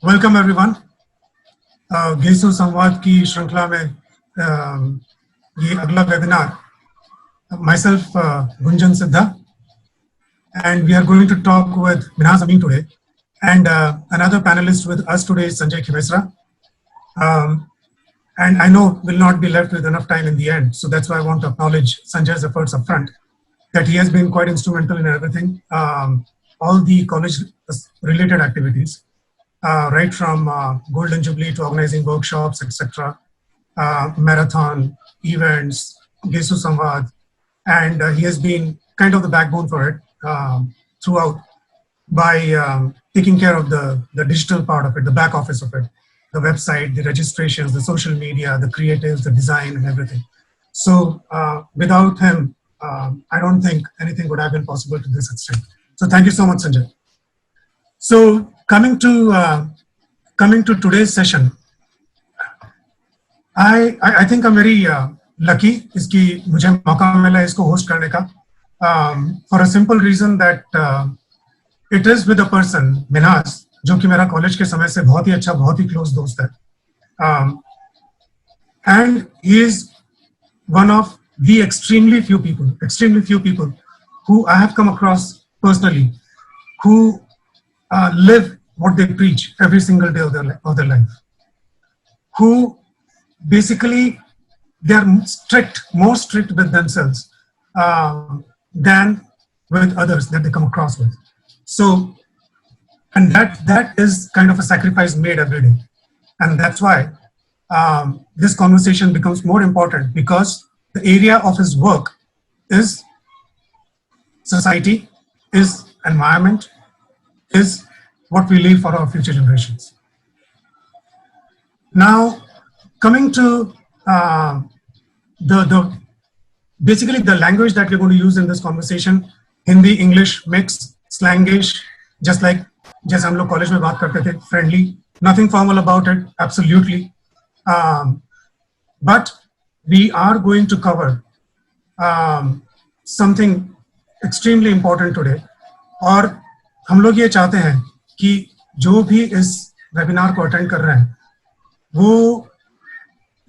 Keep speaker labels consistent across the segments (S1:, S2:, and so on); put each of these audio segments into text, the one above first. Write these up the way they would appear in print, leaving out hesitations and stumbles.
S1: Welcome everyone. गेसु संवाद की श्रृंखला में ये अगला webinar myself Gunjan Siddha, and we are going to talk with Minhaz Amin today, and another panelist with us today is Sanjay Khimesra. And I know we'll not be left with enough time in the end, so that's why I want to acknowledge Sanjay's efforts up front, that he has been quite instrumental in everything, all the college related activities. Right from Golden Jubilee to organizing workshops, etc., marathon, events, Gesu Samvad, and he has been kind of the backbone for it throughout by taking care of the digital part of it, the back office of it, the website, the registrations, the social media, the creatives, the design, and everything. So without him, I don't think anything would have been possible to this extent. So thank you so much, Sanjay. So coming to today's session, I think I'm very lucky इसकी मुझे मौका मिला इसको host करने का, for a simple reason that it is with a person, Minhaz, जो कि मेरा कॉलेज के समय से बहुत ही अच्छा, बहुत ही close दोस्त है, and he is one of the extremely few people who I have come across personally who live what they preach every single day of their life, who basically they are more strict with themselves than with others that they come across with. So, and that is kind of a sacrifice made every day, and that's why this conversation becomes more important, because the area of his work is society, is environment, is what we leave for our future generations. Now, coming to basically the language that we're going to use in this conversation, Hindi, English, mix, Slangish, just like जैसे हम लोग college में बात करते थे, friendly, nothing formal about it, absolutely. But we are going to cover something extremely important today, और हम लोग ये चाहते हैं कि जो भी इस वेबिनार को अटेंड कर रहे हैं वो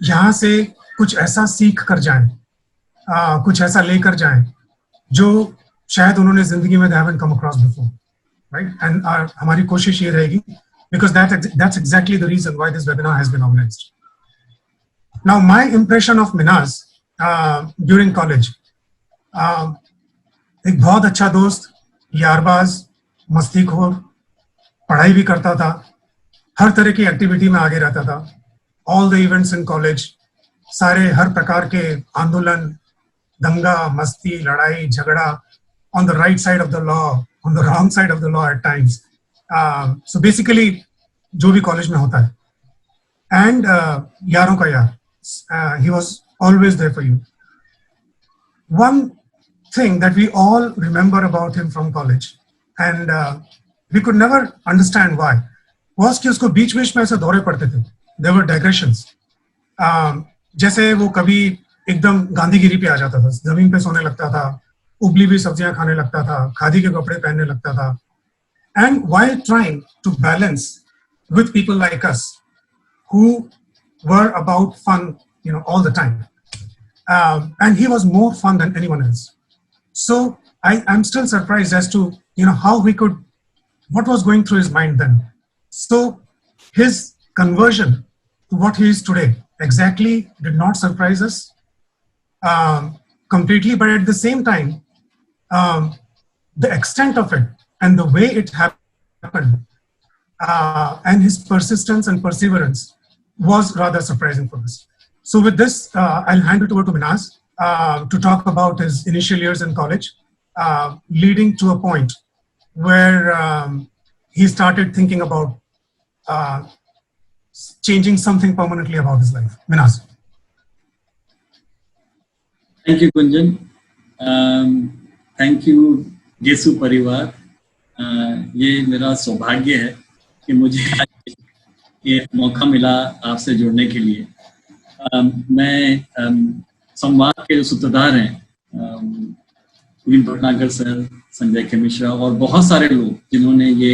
S1: यहाँ से कुछ ऐसा सीख कर जाएं, कुछ ऐसा लेकर जाएं जो शायद उन्होंने जिंदगी में they haven't come across before, right? And हमारी कोशिश ये रहेगी, because that's exactly the reason why this webinar has been organized. Now, my impression of Minhaz during college, एक बहुत अच्छा दोस्त, यारबाज, मस्तीखोर, पढ़ाई भी करता था, हर तरह की एक्टिविटी में आगे रहता था, all the events in college, सारे हर प्रकार के आंदोलन, दंगा, मस्ती, लड़ाई, झगड़ा, on the right side of the law, on the wrong side of the law at times. So basically, जो भी कॉलेज में होता है, and यारों का यार, he was always there for you. One thing that we all remember about him from college, and we could never understand why, was कि उसको बीच-बीच में ऐसे दौरे पड़ते थे. There were digressions. जैसे वो कभी एकदम गांधीगिरी पे आ जाता था, जमीन पे सोने लगता था, उबली हुई सब्जियां खाने लगता था, खादी के कपड़े पहनने लगता था. And while trying to balance with people like us who were about fun, all the time, and he was more fun than anyone else. So I'm still surprised as to how what was going through his mind then. So his conversion to what he is today exactly did not surprise us completely, but at the same time, the extent of it and the way it happened and his persistence and perseverance was rather surprising for us. So with this, I'll hand it over to Minhaz to talk about his initial years in college, leading to a point where he started thinking about changing something permanently about his life. Minhaz.
S2: Thank you, Gunjan. Thank you, गेसु परिवार. ये मेरा सौभाग्य है कि मुझे ये मौका मिला आपसे जुड़ने के लिए. मैं संवाद के जो सूत्रधार हैं, पुनीत भटनागर सर, संजय खेमिश्रा और बहुत सारे लोग जिन्होंने ये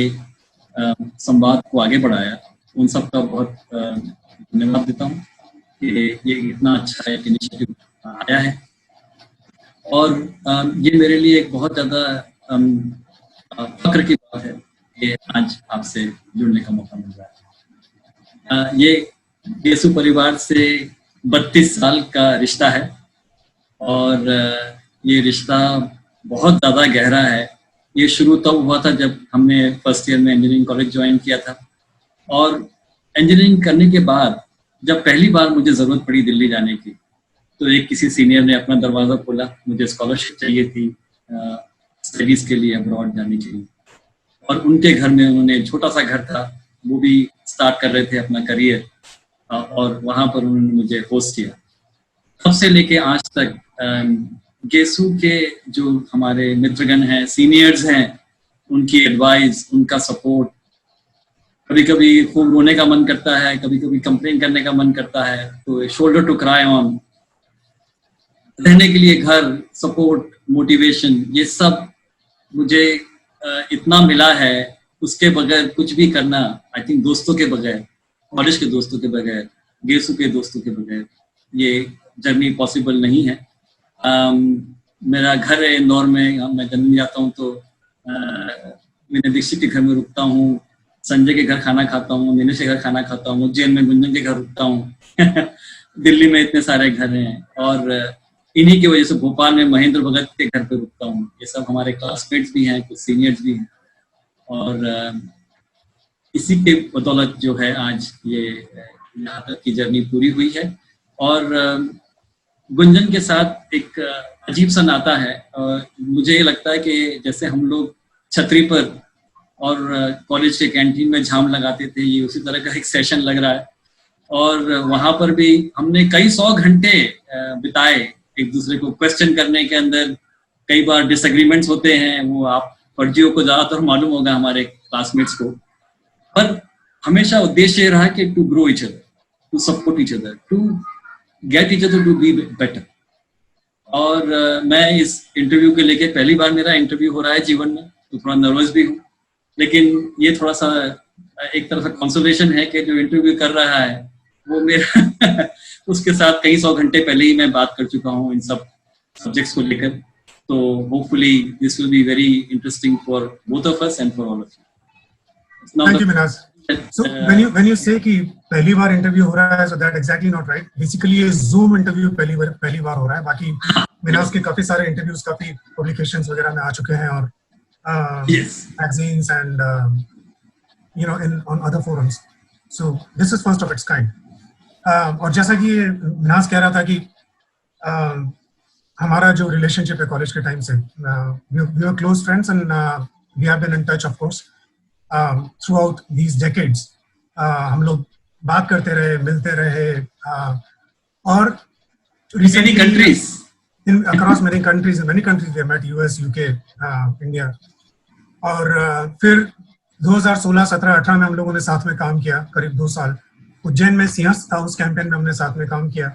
S2: संवाद को आगे बढ़ाया, उन सब का बहुत धन्यवाद देता हूँ कि ये इतना अच्छा एक इनिशिएटिव आया है। और ये मेरे लिए एक बहुत ज़्यादा फक्र की बात है कि आज आपसे जुड़ने का मौका मिल रहा है। ये गेसु परिवार से 32 साल का रिश्ता है और ये रिश्ता बहुत ज़्यादा गहरा है। ये शुरू तब हुआ था जब हमने फर्स्ट ईयर में इंजीनियरिंग कॉलेज ज्वाइन किया था, और इंजीनियरिंग करने के बाद जब पहली बार मुझे ज़रूरत पड़ी दिल्ली जाने की, तो एक किसी सीनियर ने अपना दरवाज़ा खोला। मुझे स्कॉलरशिप चाहिए थी स्टडीज़ के लिए, अब्रॉड जाने के लिए, और उनके घर में उन्होंने छोटा सा घर था, वो भी स्टार्ट कर रहे थे अपना करियर, और वहाँ पर उन्होंने मुझे होस्ट किया। तब से लेके आज तक गेसु के जो हमारे मित्रगण हैं, सीनियर्स हैं, उनकी एडवाइस, उनका सपोर्ट, कभी कभी खूब रोने का मन करता है, कभी कभी कंप्लेन करने का मन करता है, तो शोल्डर टू क्राई ऑन, रहने के लिए घर, सपोर्ट, मोटिवेशन, ये सब मुझे इतना मिला है। उसके बगैर कुछ भी करना, आई थिंक दोस्तों के बगैर, कॉलेज के दोस्तों के बगैर, गेसु के दोस्तों के बगैर ये जर्नी पॉसिबल नहीं है। मेरा घर है इंदौर में, मैं जन्म जाता हूँ तो मैंने दीक्षित के घर में रुकता हूँ, संजय के घर खाना खाता हूँ, नीलेश के घर खाना खाता हूँ, उज्जैन में गुंजन के घर रुकता हूँ दिल्ली में इतने सारे घर हैं, और इन्हीं की वजह से भोपाल में महेंद्र भगत के घर पे रुकता हूँ। ये सब हमारे क्लासमेट्स भी हैं, कुछ सीनियर्स भी हैं, और इसी के बदौलत जो है आज ये यहाँ तक की जर्नी पूरी हुई है। और गुंजन के साथ एक अजीब सा नाता है, और मुझे ये लगता है कि जैसे हम लोग छतरी पर और कॉलेज के कैंटीन में झाम लगाते थे, ये उसी तरह का एक सेशन लग रहा है। और वहाँ पर भी हमने कई 100 घंटे बिताए एक दूसरे को क्वेश्चन करने के अंदर। कई बार डिसएग्रीमेंट्स होते हैं, वो आप फर्जियों को ज़्यादातर मालूम होगा, हमारे क्लासमेट्स को, पर हमेशा उद्देश्य ये रहा कि to grow each other, to support each other, to get each other to be better. और मैं इस इंटरव्यू के लेके, पहली बार मेरा इंटरव्यू हो रहा है जीवन में, तो थोड़ा नर्वस भी हूँ, लेकिन ये थोड़ा सा एक तरह से कंसोलेशन है कि जो इंटरव्यू कर रहा है वो मेरा उसके साथ कई 100 घंटे पहले ही मैं बात कर चुका हूँ इन सब सब्जेक्ट्स को लेकर। तो hopefully this will be very interesting for both of us and for all of you.
S1: Thank you Minaz. So when you say कि पहली बार इंटरव्यू हो रहा है, so that exactly not right. Basically ये Zoom इंटरव्यू पहली बार हो रहा है। बाकी मिनाज के काफी सारे इंटरव्यूज, काफी पब्लिकेशंस वगैरह में आ चुके हैं, और magazines and on other forums. So this is first of its kind. और जैसा कि मिनाज कह रहा था कि हमारा जो रिलेशनशिप है कॉलेज के टाइम से, we were close friends and we have been in touch of course throughout these decades. हम लोग बात करते रहे, मिलते रहे, और
S2: many countries,
S1: across many countries, in many countries we have met, US, UK, India. और फिर 2016, 17, 18 में हम लोगों ने साथ में काम किया, करीब 2 साल उज्जैन में सिंहस्थ था, उस कैंपेन में हमने साथ में काम किया,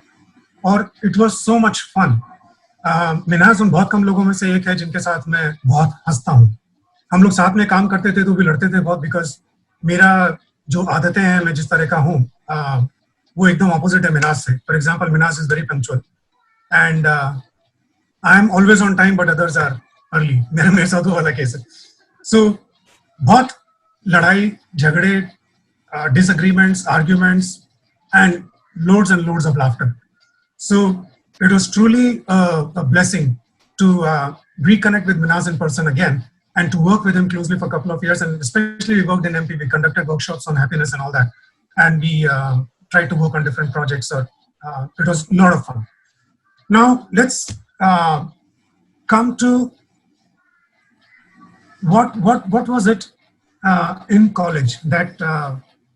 S1: और it was so much fun. Minaz उन बहुत कम लोगों में से एक है जिनके साथ मैं बहुत हंसता हूँ। हम लोग साथ में काम करते थे तो भी लड़ते थे बहुत, बिकॉज मेरा जो आदतें हैं, मैं जिस तरह का हूँ, वो एकदम ऑपोजिट है मिनाज से। For example, Minaz is very punctual and I am always on time but others are early. मेरे साथ वो वाला केस है। सो बहुत लड़ाई झगड़े, disagreements, arguments, and loads of laughter. So it was truly a blessing to reconnect with Minaz in person again and to work with him closely for a couple of years. And especially we worked in MP, we conducted workshops on happiness and all that. And we tried to work on different projects. So it was a lot of fun. Now let's come to what was it in college that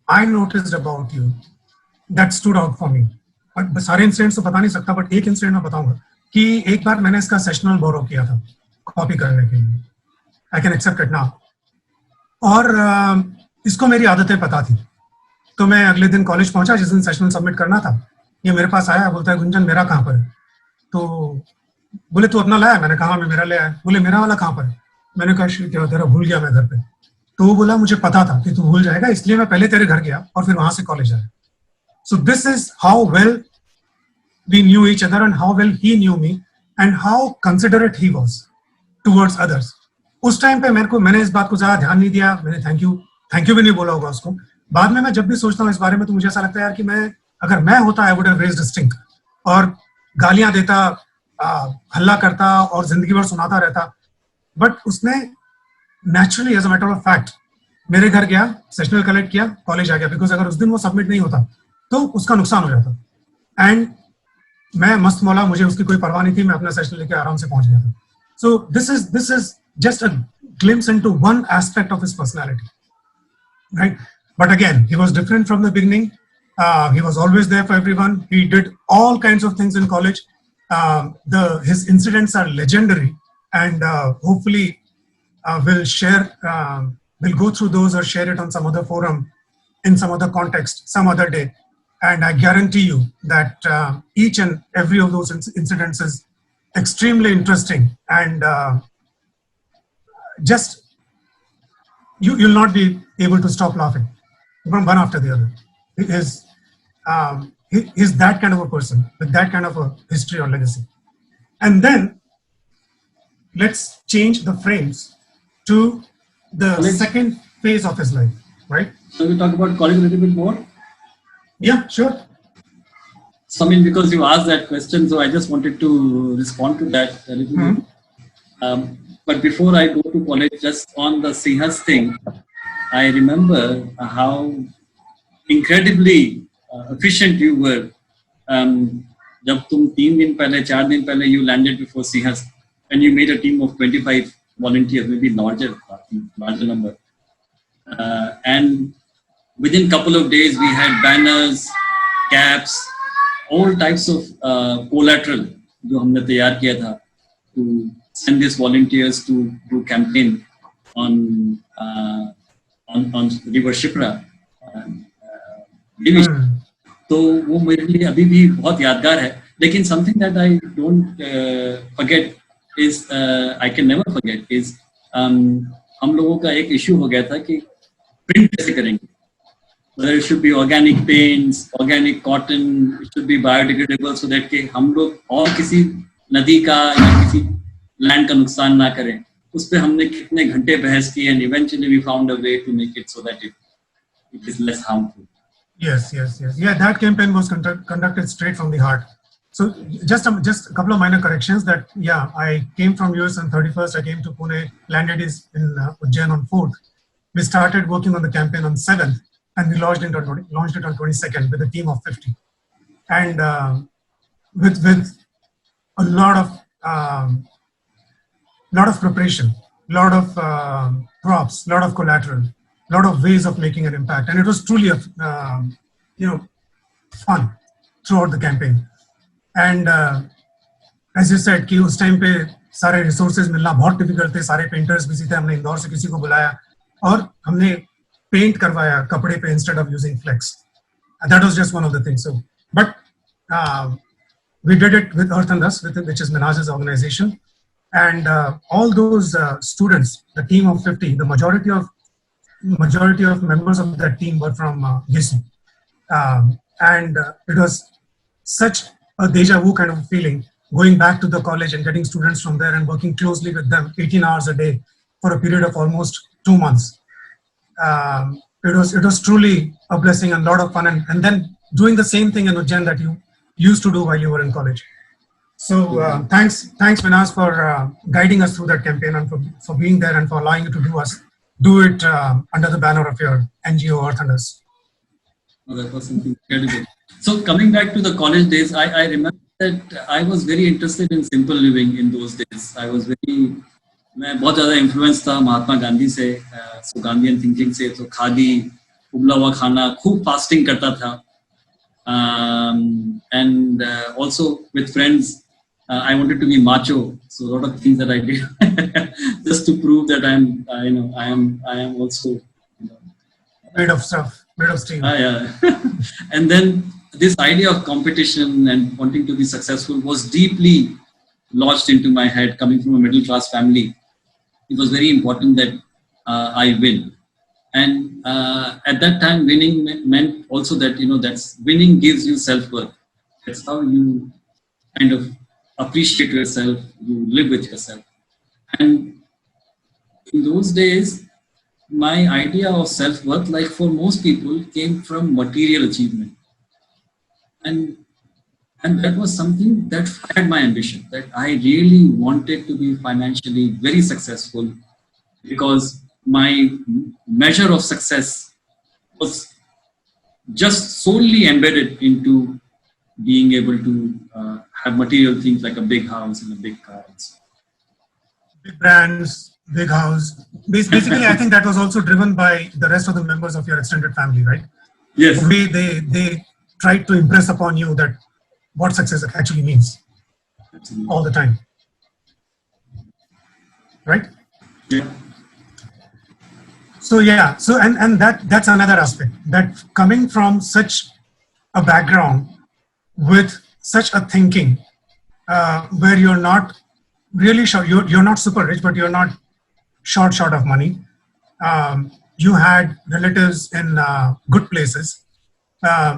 S1: I noticed about you that stood out for me. और सारे incidents तो बता नहीं सकता, but एक incident मैं बताऊंगा कि एक बार मैंने इसका सेशनल बोरो किया था कॉपी करने के लिए। I can accept it now. और इसको मेरी आदतें पता थी, तो मैं अगले दिन कॉलेज पहुंचा जिस दिन सेशनल सबमिट करना था। ये मेरे पास आया, बोलता है गुंजन मेरा कहाँ पर है? तो बोले तू अपना लाया? मैंने कहा मैं मेरा ले आया। बोले मेरा वाला कहाँ पर है? मैंने कहा क्या तेरा भूल गया मैं घर पे। तो वो बोला मुझे पता था कि तू भूल जाएगा, इसलिए मैं पहले तेरे घर गया और फिर वहां से कॉलेज आया. So this is how well we knew each other and how well he knew me and how considerate he was towards others. उस टाइम पे मैंने इस बात को ज्यादा ध्यान नहीं दिया, मैंने थैंक यू भी नहीं बोला होगा उसको. बाद में मैं जब भी सोचता हूँ इस बारे में तो मुझे ऐसा लगता है यार कि अगर मैं होता I would have raised a stink और गालियां देता, हल्ला करता और जिंदगी भर सुनाता रहता. बट उसने naturally as a matter of fact मेरे घर गया, सेशनल कलेक्ट किया, कॉलेज आ गया. बिकॉज अगर उस दिन वो सबमिट नहीं होता तो उसका नुकसान हो जाता. एंड मैं मस्त मौला, मुझे उसकी कोई परवाह नहीं थी, मैं अपना सेशन लेके आराम से पहुंच गया था. So this is just a glimpse into one aspect of his personality, right? But again, he was different from the beginning. He was always there for everyone. He did all kinds of things in college. His incidents are legendary, and hopefully we'll go through those or share it on some other forum, in some other context, some other day. And I guarantee you that each and every of those incidents is extremely interesting, and just you'll not be able to stop laughing from one after the other. He is that kind of a person with that kind of a history or legacy. And then let's change the frames to the second phase of his life, right?
S2: So we talk about college a little bit more.
S1: Yeah, sure.
S2: So I mean, because you asked that question, so I just wanted to respond to that a little bit. But before I go to college, just on the Sinhas thing, I remember how incredibly efficient you were. जब तुम 3 दिन पहले, 4 दिन पहले, you landed before Sinhas, and you made a team of 25 volunteers, maybe larger number. And within couple of days, we had banners, caps, all types of collateral जो हमने तैयार किया था to send these volunteers to do campaign on River Shipra. तो वो मेरे लिए अभी भी बहुत यादगार है. लेकिन something that I don't forget is I can never forget is हम लोगों का एक इश्यू हो गया था कि प्रिंट कैसे करेंगे. Whether it should be organic paints, organic cotton, it should be biodegradable so that कि हम लोग और किसी नदी का या किसी लैंड का नुकसान ना करें. उस पे हमने कितने घंटे बहस की and eventually we found a way to make it so that it is less harmful.
S1: Yes. Yeah, that campaign was conducted straight from the heart. So just a couple of minor corrections. That yeah, I came from US on 31st. I came to Pune, landed in Ujjain on 4th. We started working on the campaign on 7th, and we launched it on 22nd with a team of 50, and with a lot of preparation, lot of props, lot of collateral, lot of ways of making an impact, and it was truly fun throughout the campaign. And as you said कि उस time पे सारे resources मिलना बहुत difficult थे, सारे painters busy थे. हमने इंदौर से किसी को बुलाया और हमने paint करवाया कपड़े पे instead of using flex. And that was just one of the things. So, but we did it with Earth and Dust, which is Minhaj's organization. And all those students, the team of 50, the majority of members of that team were from Yesu. And it was such a deja vu kind of feeling, going back to the college and getting students from there and working closely with them 18 hours a day for a period of almost 2 months. It was truly a blessing and a lot of fun. And then doing the same thing in Ujjain that you used to do while you were in college. So thanks Minhaj for guiding us through that campaign and for being there and for allowing you to do it under the banner of your NGO Earth and Dust.
S2: Oh, that was something incredible. So coming back to the college days, I remember that I was very interested in simple living in those days. मैं बहुत ज़्यादा influence था महात्मा गांधी से, सो Gandhian thinking से. तो खादी, उबला हुआ खाना, खूब फास्टिंग करता था. And also with friends, I wanted to be macho, so a lot of things that I did just to prove that I am also
S1: made of steel.
S2: Yeah. And then this idea of competition and wanting to be successful was deeply lodged into my head. Coming from a middle class family, it was very important that I win. And at that time, winning meant also that, that's winning gives you self-worth. That's how you kind of appreciate yourself, you live with yourself. And in those days, my idea of self-worth, like for most people, came from material achievement. And that was something that fired my ambition, that I really wanted to be financially very successful, because my measure of success was just solely embedded into being able to have material things like a big house and a big car.
S1: Big brands, big house. Basically, I think that was also driven by the rest of the members of your extended family, right?
S2: Yes.
S1: The way they tried to impress upon you that what success actually means. Absolutely. All the time. Right?
S2: Yeah.
S1: So and that's another aspect, that coming from such a background with such a thinking where you're not really sure, you're not super rich, but you're not short of money. You had relatives in good places.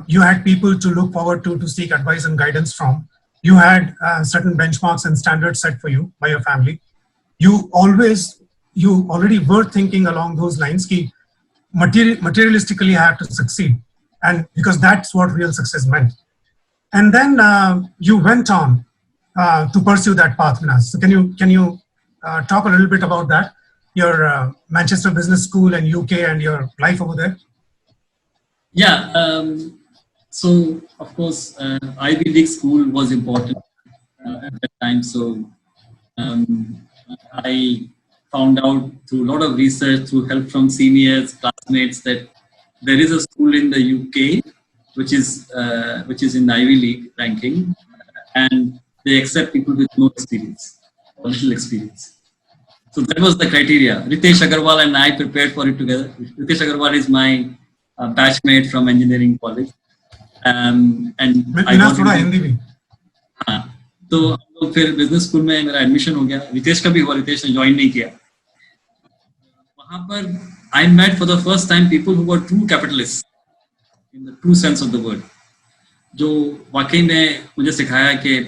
S1: You had people to look forward to seek advice and guidance from. You had certain benchmarks and standards set for you by your family. You already were thinking along those lines ki materialistically I have to succeed, and because that's what real success meant. And then you went on to pursue that path, Minhaj. So can you talk a little bit about that, your Manchester Business School and UK and your life over there?
S2: Yeah. So of course, Ivy League school was important at that time. So I found out through a lot of research, through help from seniors, classmates, that there is a school in the UK which is in the Ivy League ranking, and they accept people with no experience or little experience. So that was the criteria. Ritesh Agarwal and I prepared for it together. Ritesh Agarwal is my batchmate from engineering college, and I got into, तो फिर business school में मेरा admission हो गया. रितेश का भी हुआ, रितेश ने ज्वाइन नहीं किया. वहां पर I met for the first time people who were true capitalists in the true sense of the word, जो वाकई में मुझे सिखाया कि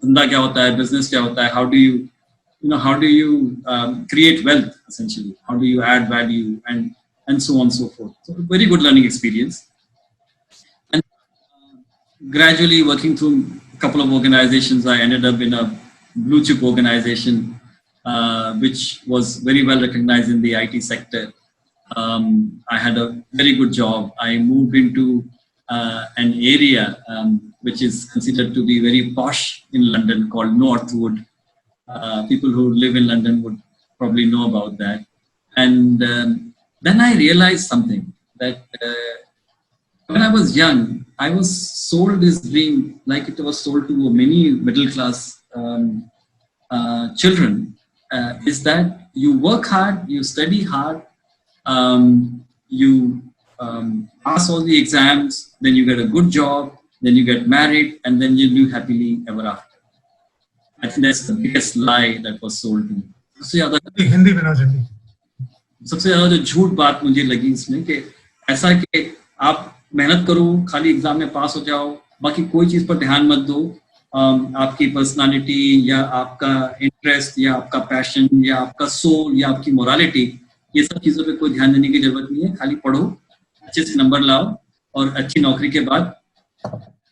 S2: धंधा क्या होता है, बिजनेस क्या होता है, how do you create wealth essentially, how do you add value, and so on and so forth. So very good learning experience. And gradually working through a couple of organizations, I ended up in a blue chip organization which was very well recognized in the IT sector. I had a very good job. I moved into an area which is considered to be very posh in London called Northwood. People who live in London would probably know about that. And then I realized something, that when I was young, I was sold this dream like it was sold to many middle class children, is that you work hard, you study hard, you pass all the exams, then you get a good job, then you get married, and then you live happily ever after. I think that's the biggest lie that was sold to me. सबसे ज़्यादा जो झूठ बात मुझे लगी इसमें, कि ऐसा कि आप मेहनत करो, खाली एग्जाम में पास हो जाओ, बाकी कोई चीज़ पर ध्यान मत दो, आपकी पर्सनालिटी या आपका इंटरेस्ट या आपका पैशन या आपका सोल या आपकी मोरालिटी, ये सब चीज़ों पे कोई ध्यान देने की जरूरत नहीं है. खाली पढ़ो, अच्छे से नंबर लाओ, और अच्छी नौकरी के बाद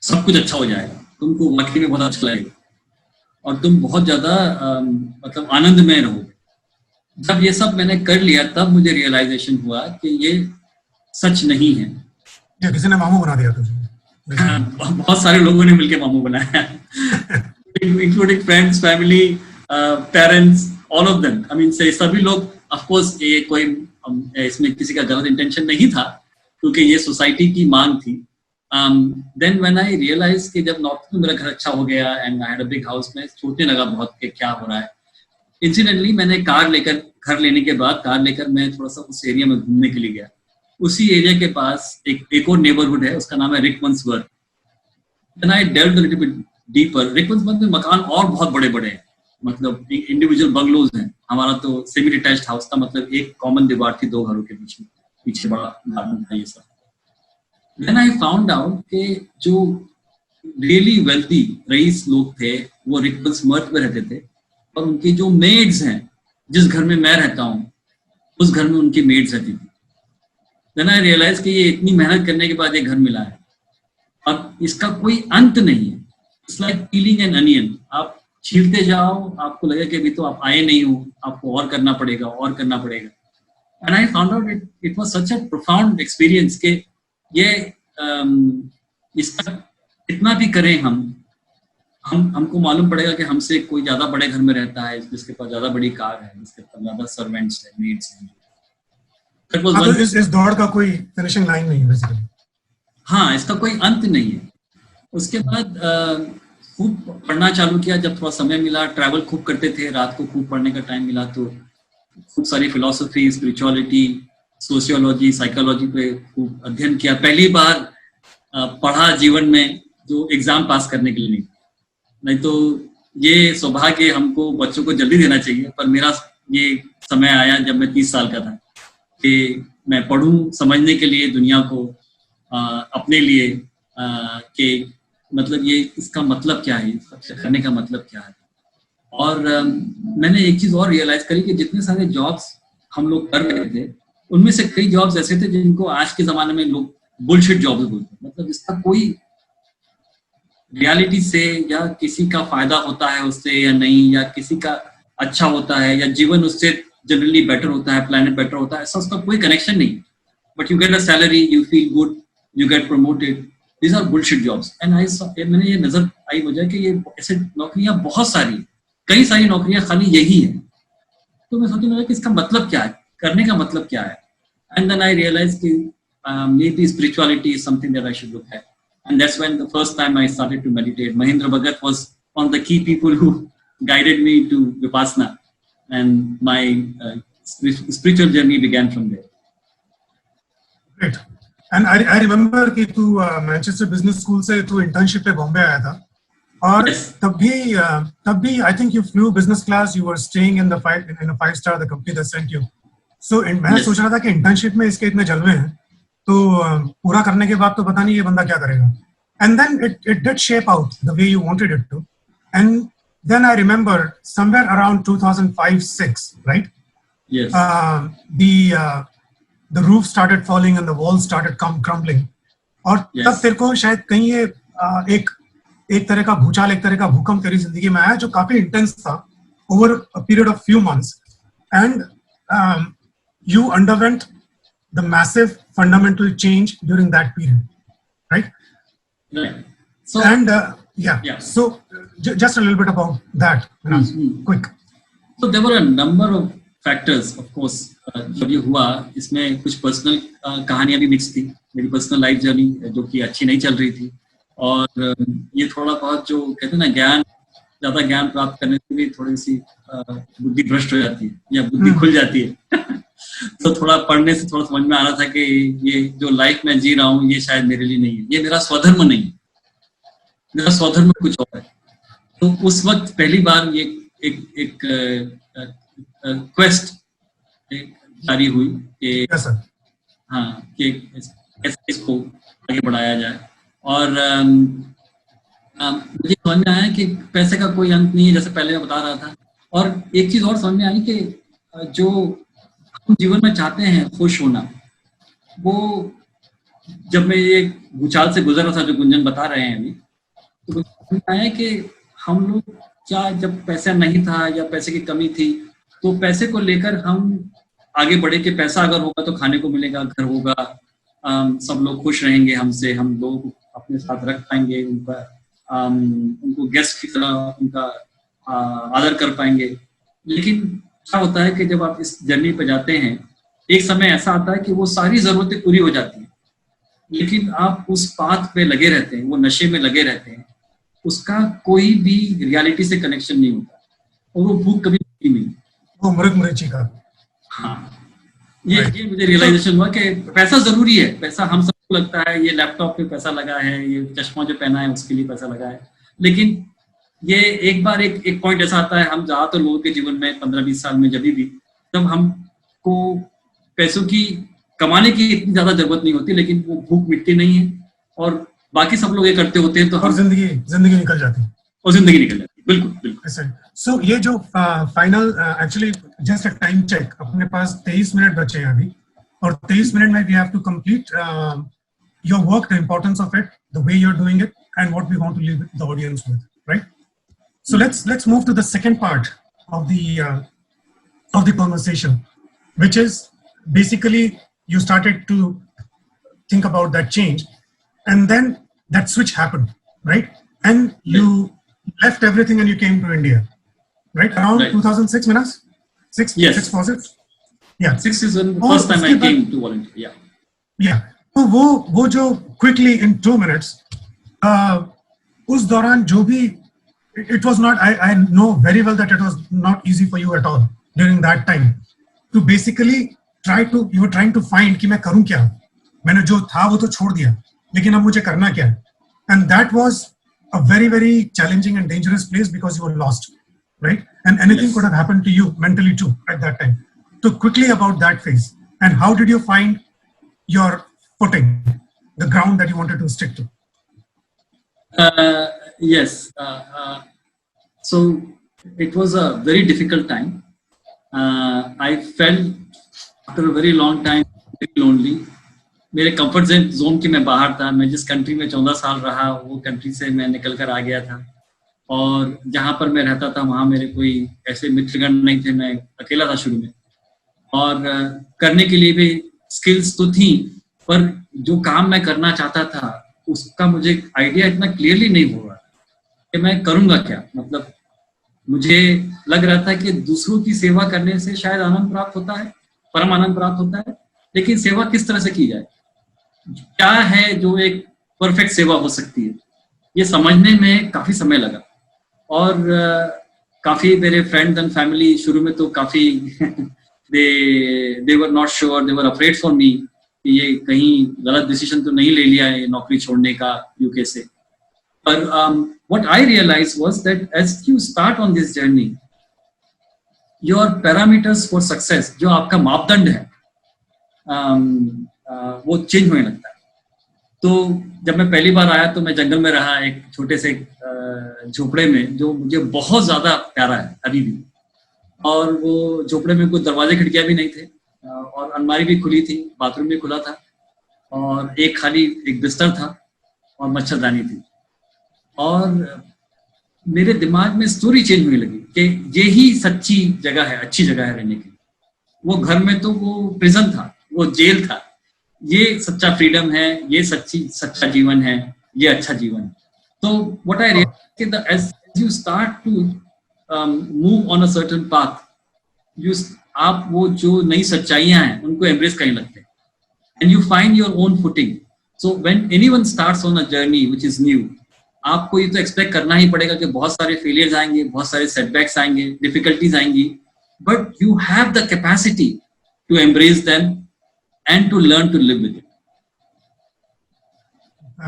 S2: सब कुछ अच्छा हो जाएगा. तुमको वाकई में बहुत अच्छा लगेगा और तुम बहुत ज़्यादा मतलब आनंद में रहोगे. जब ये सब मैंने कर लिया, तब मुझे रियलाइजेशन हुआ कि ये सच नहीं है.
S1: ये किसी ने मामू बना दिया तुझे?
S2: बहुत सारे लोगों ने मिलके मामू बनाया, including friends, family, parents, all of them. I mean, सभी लोग, of course, ये कोई इसमें किसी का गलत इंटेंशन नहीं था, क्योंकि ये सोसाइटी की मांग थी. Then when I realized कि जब नॉर्थ में मेरा घर अच्छा हो गया and I had a big house, मैं सोचने लगा बहुत कि क्या हो रहा है. इंसिडेंटली मैंने कार लेकर, घर लेने के बाद कार लेकर मैं थोड़ा सा उस एरिया में घूमने के लिए गया. उसी एरिया के पास एक और नेबरहुड है, उसका नाम है रिकवंसवर्थ. Then I delved a little bit deeper. रिकवंसवर्थ में मकान और बहुत बड़े बड़े हैं, मतलब इंडिविजुअल बंगलोज हैं. हमारा तो सेमी डिटैच्ड हाउस था, मतलब एक कॉमन दीवार थी दो घरों के बीच में. पीछे बड़ा कारण था ये सब। Then I found out कि जो रियली वेल्थी रईस लोग थे वो रिकल्स मर्थ में रहते थे, और उनकी जो मेड्स हैं, जिस घर में मैं रहता हूँ उस घर में उनकी मेड्स रहती थी। देन आई रियलाइज कि ये इतनी मेहनत करने के बाद ये घर मिला है और इसका कोई अंत नहीं है। It's like piling N onion, आप छीलते जाओ, आपको लगेगा कि अभी तो आप आए नहीं हो, आपको और करना पड़ेगा और करना पड़ेगा। And I found out it was such a profound experience कि ये इसका कितना भी करें हमको मालूम पड़ेगा कि हमसे कोई ज्यादा बड़े घर में रहता है, जिसके पास ज्यादा बड़ी कार है, जिसके पास ज्यादा सर्वेंट्स है, मेड्स हैं।
S1: तो इस दौड़ का कोई फिनिशिंग लाइन नहीं है बेसिकली।
S2: हाँ, इसका कोई अंत नहीं है। उसके बाद खूब पढ़ना चालू किया, जब थोड़ा समय मिला, ट्रैवल खूब करते थे, रात को खूब पढ़ने का टाइम मिला तो खूब सारी फिलोसफी, स्पिरिचुअलिटी, सोशियोलॉजी, साइकोलॉजी पे खूब अध्ययन किया। पहली बार पढ़ा जीवन में जो एग्जाम पास करने के लिए नहीं तो ये सौभाग्य हमको बच्चों को जल्दी देना चाहिए, पर मेरा ये समय आया जब मैं 30 साल का था कि मैं पढ़ूं समझने के लिए दुनिया को, अपने लिए, कि मतलब ये इसका मतलब क्या है, करने का मतलब क्या है। और मैंने एक चीज और रियलाइज करी कि जितने सारे जॉब्स हम लोग कर रहे थे उनमें से कई जॉब्स ऐसे थे जिनको आज के जमाने में लोग बुलशिट जॉब्स बोलते हैं, मतलब इसका कोई रियलिटी से या किसी का फायदा होता है उससे या नहीं, या किसी का अच्छा होता है या जीवन उससे जनरली बेटर होता है, प्लैनेट बेटर होता है, ऐसा उसका कोई कनेक्शन नहीं। But you get a salary, you feel good, you get promoted, these are bullshit jobs. And मैंने ये नजर आई मुझे कि ये ऐसे नौकरियां बहुत सारी, कई सारी नौकरियां खाली यही है। तो मैं सोचने लगा कि इसका मतलब क्या है, करने का मतलब क्या है। एंड देन आई रियलाइज कि maybe spirituality is something that I should look at. And that's when the first time I started to meditate. Mahendra Bhagat was one of the key people who guided me to Vipassana, and my spiritual journey began from there.
S1: Great. And I remember कि तू Manchester business school से तू internship पे बॉम्बे आया था, और
S2: Yes.
S1: तब भी I think you flew business class. You were staying in a 5-star the company that sent you. So मैं सोच रहा था कि इंटर्नशिप में इसके इतने जलवे हैं, तो पूरा करने के बाद तो पता नहीं ये बंदा क्या करेगा। And then it did shape out the way you wanted it to. And then I remember somewhere around 2005-06, right?
S2: Yes.
S1: The roof started falling and the walls started crumbling. और तब तेरे को शायद कहीं ये एक तरह का भूचाल, एक तरह का भूकंप तेरी जिंदगी में आया जो काफी इंटेंस था over a period of few months. And you underwent the massive fundamental change during that period, right?
S2: Right. So,
S1: and yeah. So just a little bit about that, quick.
S2: So there were a number of factors, of course. जब ये हुआ, इसमें कुछ personal कहानियां भी mix थी। मेरी personal life journey जो कि अच्छी नहीं चल रही थी, और ये थोड़ा बहुत जो कहते हैं ना, ज्यादा ज्ञान प्राप्त करने से भी थोड़ी सी बुद्धि भ्रष्ट हो जाती है या बुद्धि खुल जाती है। तो थोड़ा पढ़ने से थोड़ा समझ में आ रहा था कि ये जो लाइफ में जी रहा हूँ ये शायद मेरे लिए नहीं है, ये मेरा स्वधर्म नहीं है, मेरा स्वधर्म कुछ और है। तो उस वक्त पहली बार ये एक क्वेस्ट जारी हुई कि हाँ, कि कैसे इसको आगे बढ़ाया जाए। और मुझे समझ में आया कि पैसे का कोई अंत नहीं है, जैसे पहले मैं बता रहा था। और एक चीज और समझ में आई कि जो हम जीवन में चाहते हैं, खुश होना, वो जब मैं ये भूचाल से गुजर रहा था जो गुंजन बता रहे हैं अभी, तो मुझे समझ में आया कि हम लोग क्या, जब पैसा नहीं था या पैसे की कमी थी, तो पैसे को लेकर हम आगे बढ़े कि पैसा अगर होगा तो खाने को मिलेगा, घर होगा, सब लोग खुश रहेंगे हमसे, हम लोग अपने साथ रख पाएंगे, उनको गेस्ट की तरह उनका आदर कर पाएंगे। लेकिन क्या होता है कि जब आप इस जर्नी पे जाते हैं, एक समय ऐसा आता है कि वो सारी जरूरतें पूरी हो जाती हैं, लेकिन आप उस पाथ पे लगे रहते हैं, वो नशे में लगे रहते हैं, उसका कोई भी रियलिटी से कनेक्शन नहीं होता, और वो भूख कभी नहीं,
S1: वो मृग का।
S2: हाँ, ये मुझे रियलाइजेशन हुआ कि पैसा जरूरी है। पैसा हम सबको लगता है, ये लैपटॉप पे पैसा लगा है, ये चश्मा जो पहना है उसके लिए पैसा लगा है, लेकिन ये एक बार एक पॉइंट ऐसा आता है, हम ज्यादातर लोगों के जीवन में 15-20 साल में जब हमको पैसों की कमाने की इतनी ज्यादा जरूरत नहीं होती, लेकिन वो भूख मिटती नहीं है और बाकी सब लोग ये करते होते हैं तो
S1: और जिंदगी निकल जाती है
S2: और जिंदगी निकल जाती है। बिल्कुल बिल्कुल।
S1: सो ये जो final actually just a time check, अपने पास 23 मिनट बचे हैं अभी, और 23 मिनट में we have to complete your work, the importance of it, the way you are doing it, and what we want to leave the audience with, right? So let's move to the second part of the conversation, which is basically you started to think about that change, and then that switch happened, right? And you left everything and you came to India, right? Around 2006, Minas?
S2: Yes.
S1: 6 was it? Yeah.
S2: 6 is when first time I came to volunteer. Yeah.
S1: Yeah. तो वो जो quickly in 2 minutes, उस दौरान जो भी it was not, I know very well that it was not easy for you at all during that time to basically you were trying to find कि मैं करूं क्या, मैंने जो था वो तो छोड़ दिया, लेकिन अब मुझे करना क्या है, and that was a very very challenging and dangerous place because you were lost, right? And anything could have happened to you mentally too at that time. So quickly about that phase, and how did you find your footing, the ground that you wanted to stick to?
S2: Yes. So it was a very difficult time. I felt after a very long time very lonely. मेरे comfort zone के मैं बाहर था। मैं जिस country में 14 साल रहा, वो कंट्री से मैं निकल कर आ गया था, और जहाँ पर मैं रहता था वहाँ मेरे कोई ऐसे मित्रगण नहीं थे। मैं अकेला था शुरू में, और करने के लिए भी स्किल्स तो थी, पर जो काम मैं करना चाहता था उसका मुझे आइडिया इतना क्लियरली नहीं हो रहा कि मैं करूंगा क्या। मतलब मुझे लग रहा था कि दूसरों की सेवा करने से शायद आनंद प्राप्त होता है, परम आनंद प्राप्त होता है, लेकिन सेवा किस तरह से की जाए, क्या है जो एक परफेक्ट सेवा हो सकती है, ये समझने में काफी समय लगा। और काफी मेरे फ्रेंड्स एंड फैमिली शुरू में तो काफी they were not sure, they were afraid for me कि ये कहीं गलत डिसीजन तो नहीं ले लिया है नौकरी छोड़ने का यूके से। पर what I realized was that as you start on this journey, your parameters for success, जो आपका मापदंड है, वो चेंज होने लगता है। तो जब मैं पहली बार आया तो मैं जंगल में रहा, एक छोटे से झोपड़े में, जो मुझे बहुत ज्यादा प्यारा है अभी भी। और वो झोपड़े में कोई दरवाजे खिड़कियां भी नहीं थे, और अलमारी भी खुली थी, बाथरूम भी खुला था, और एक खाली एक बिस्तर था और मच्छरदानी थी। और मेरे दिमाग में स्टोरी चेंज होने लगी कि ये ही सच्ची जगह है, अच्छी जगह है रहने की। वो घर में तो वो प्रिजन था, वो जेल था। ये सच्चा फ्रीडम है, ये सच्चा जीवन है, ये अच्छा जीवन है। तो व्हाट आई रियलाइज कि as you start to move on a certain path, आप वो जो नई सच्चाइयां हैं उनको एम्ब्रेस करने लगते हैं, and you find your own footing. So when anyone starts on a journey which is new, आपको ये तो एक्सपेक्ट करना ही पड़ेगा कि बहुत सारे फेलियर्स आएंगे, बहुत सारे सेटबैक्स आएंगे, डिफिकल्टीज आएंगी, but you have the capacity to embrace them and to learn to live with it.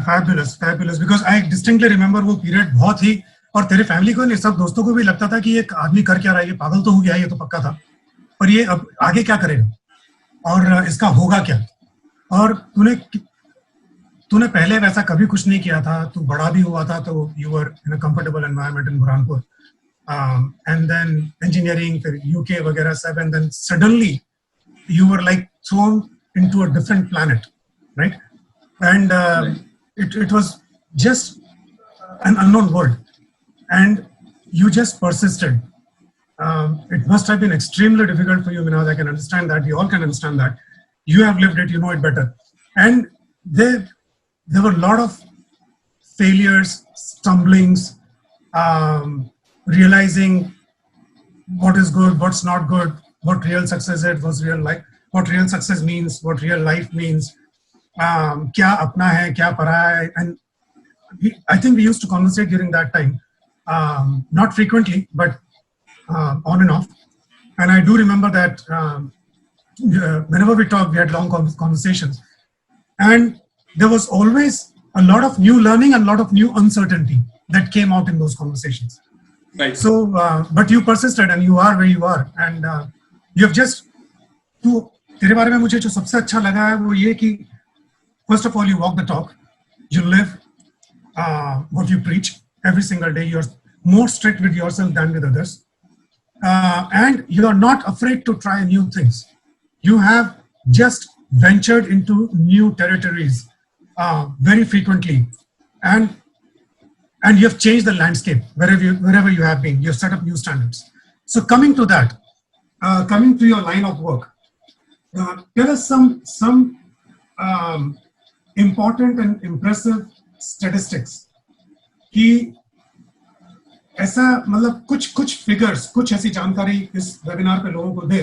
S1: Fabulous, because I distinctly remember वो पीरियड बहुत ही, और तेरे फैमिली को नहीं, सब दोस्तों को भी लगता था कि ये आदमी कर क्या रहा है, ये पागल तो हो गया, ये तो पक्का था, पर ये अब आगे क्या करेगा और इसका होगा क्या। और तूने पहले वैसा कभी कुछ नहीं किया था, तू बड़ा भी हुआ था, तो you were in a comfortable environment in Burhanpur, and then engineering, फिर यूके वगैरह सब, and then suddenly you were like thrown into a different planet, right? And it was just an unknown world, and you just persisted. It must have been extremely difficult for you, Minhaj. I can understand that. We all can understand that. You have lived it, you know it better. And there were a lot of failures, stumblings, realizing what is good, what's not good, what real success is, what's real life, what real success means, what real life means. क्या अपना है, क्या पराया है, and I think we used to conversate during that time, not frequently, but on and off. And I do remember that whenever we talked, we had long conversations, and there was always a lot of new learning and a lot of new uncertainty that came out in those conversations.
S2: Right.
S1: So, but you persisted, and you are where you are, and you have just तेरे बारे में मुझे जो सबसे अच्छा लगा है वो ये कि first of all you walk the talk, you live what you preach every single day. You're more strict with yourself than with others, and you're not afraid to try new things. You have just ventured into new territories very frequently, and you have changed the landscape wherever you have been. You've set up new standards. So coming to that, coming to your line of work, tell us some important and impressive statistics कि ऐसा मतलब कुछ figures, कुछ ऐसी जानकारी इस webinar पे लोगों को दे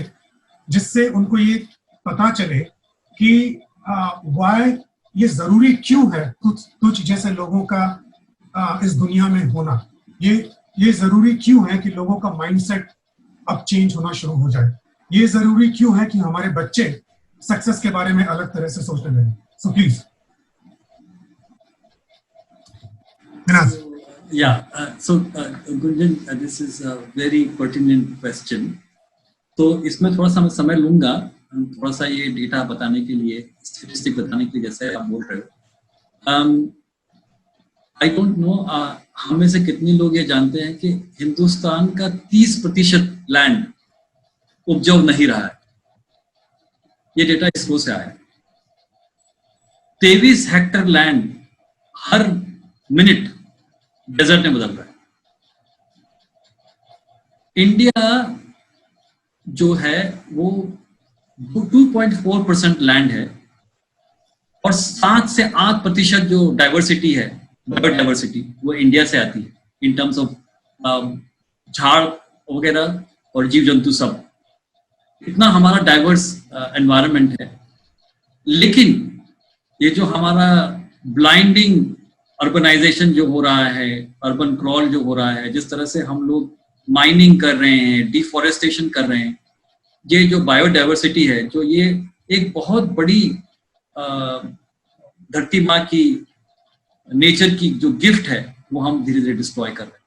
S1: जिससे उनको ये पता चले कि व्हाई ये जरूरी क्यों है कुछ जैसे लोगों का इस दुनिया में होना। ये जरूरी क्यों है कि लोगों का माइंडसेट अब चेंज होना शुरू हो जाए। ये जरूरी क्यों है कि हमारे बच्चे सक्सेस के बारे में अलग तरह से सोचने लगे। So please.
S2: Gunjan, this is a very pertinent question. तो इसमें थोड़ा सा मैं समय लूंगा, थोड़ा सा ये डेटा बताने के लिए, स्टैटिस्टिक बताने के लिए, जैसे आप बोल रहे हो। आई डोंट नो हम में से कितने लोग ये जानते हैं कि हिंदुस्तान का 30% लैंड उपजाऊ नहीं रहा है। ये डेटा इसरो से आया है। 23 हेक्टेयर लैंड हर मिनट डेजर्ट में बदल रहा है। इंडिया जो है वो 2.4% लैंड है और 7 से 8% जो डाइवर्सिटी है, बर्ड डाइवर्सिटी, वो इंडिया से आती है इन टर्म्स ऑफ झाड़ वगैरह और जीव जंतु सब। इतना हमारा डाइवर्स एनवायरनमेंट है। लेकिन ये जो हमारा ब्लाइंडिंग अर्बनाइजेशन जो हो रहा है, अर्बन क्रॉल जो हो रहा है, जिस तरह से हम लोग माइनिंग कर रहे हैं, डिफॉरेस्टेशन कर रहे हैं, ये जो बायोडाइवर्सिटी है, जो ये एक बहुत बड़ी धरती माँ की, नेचर की जो गिफ्ट है, वो हम धीरे धीरे डिस्ट्रॉय कर रहे हैं।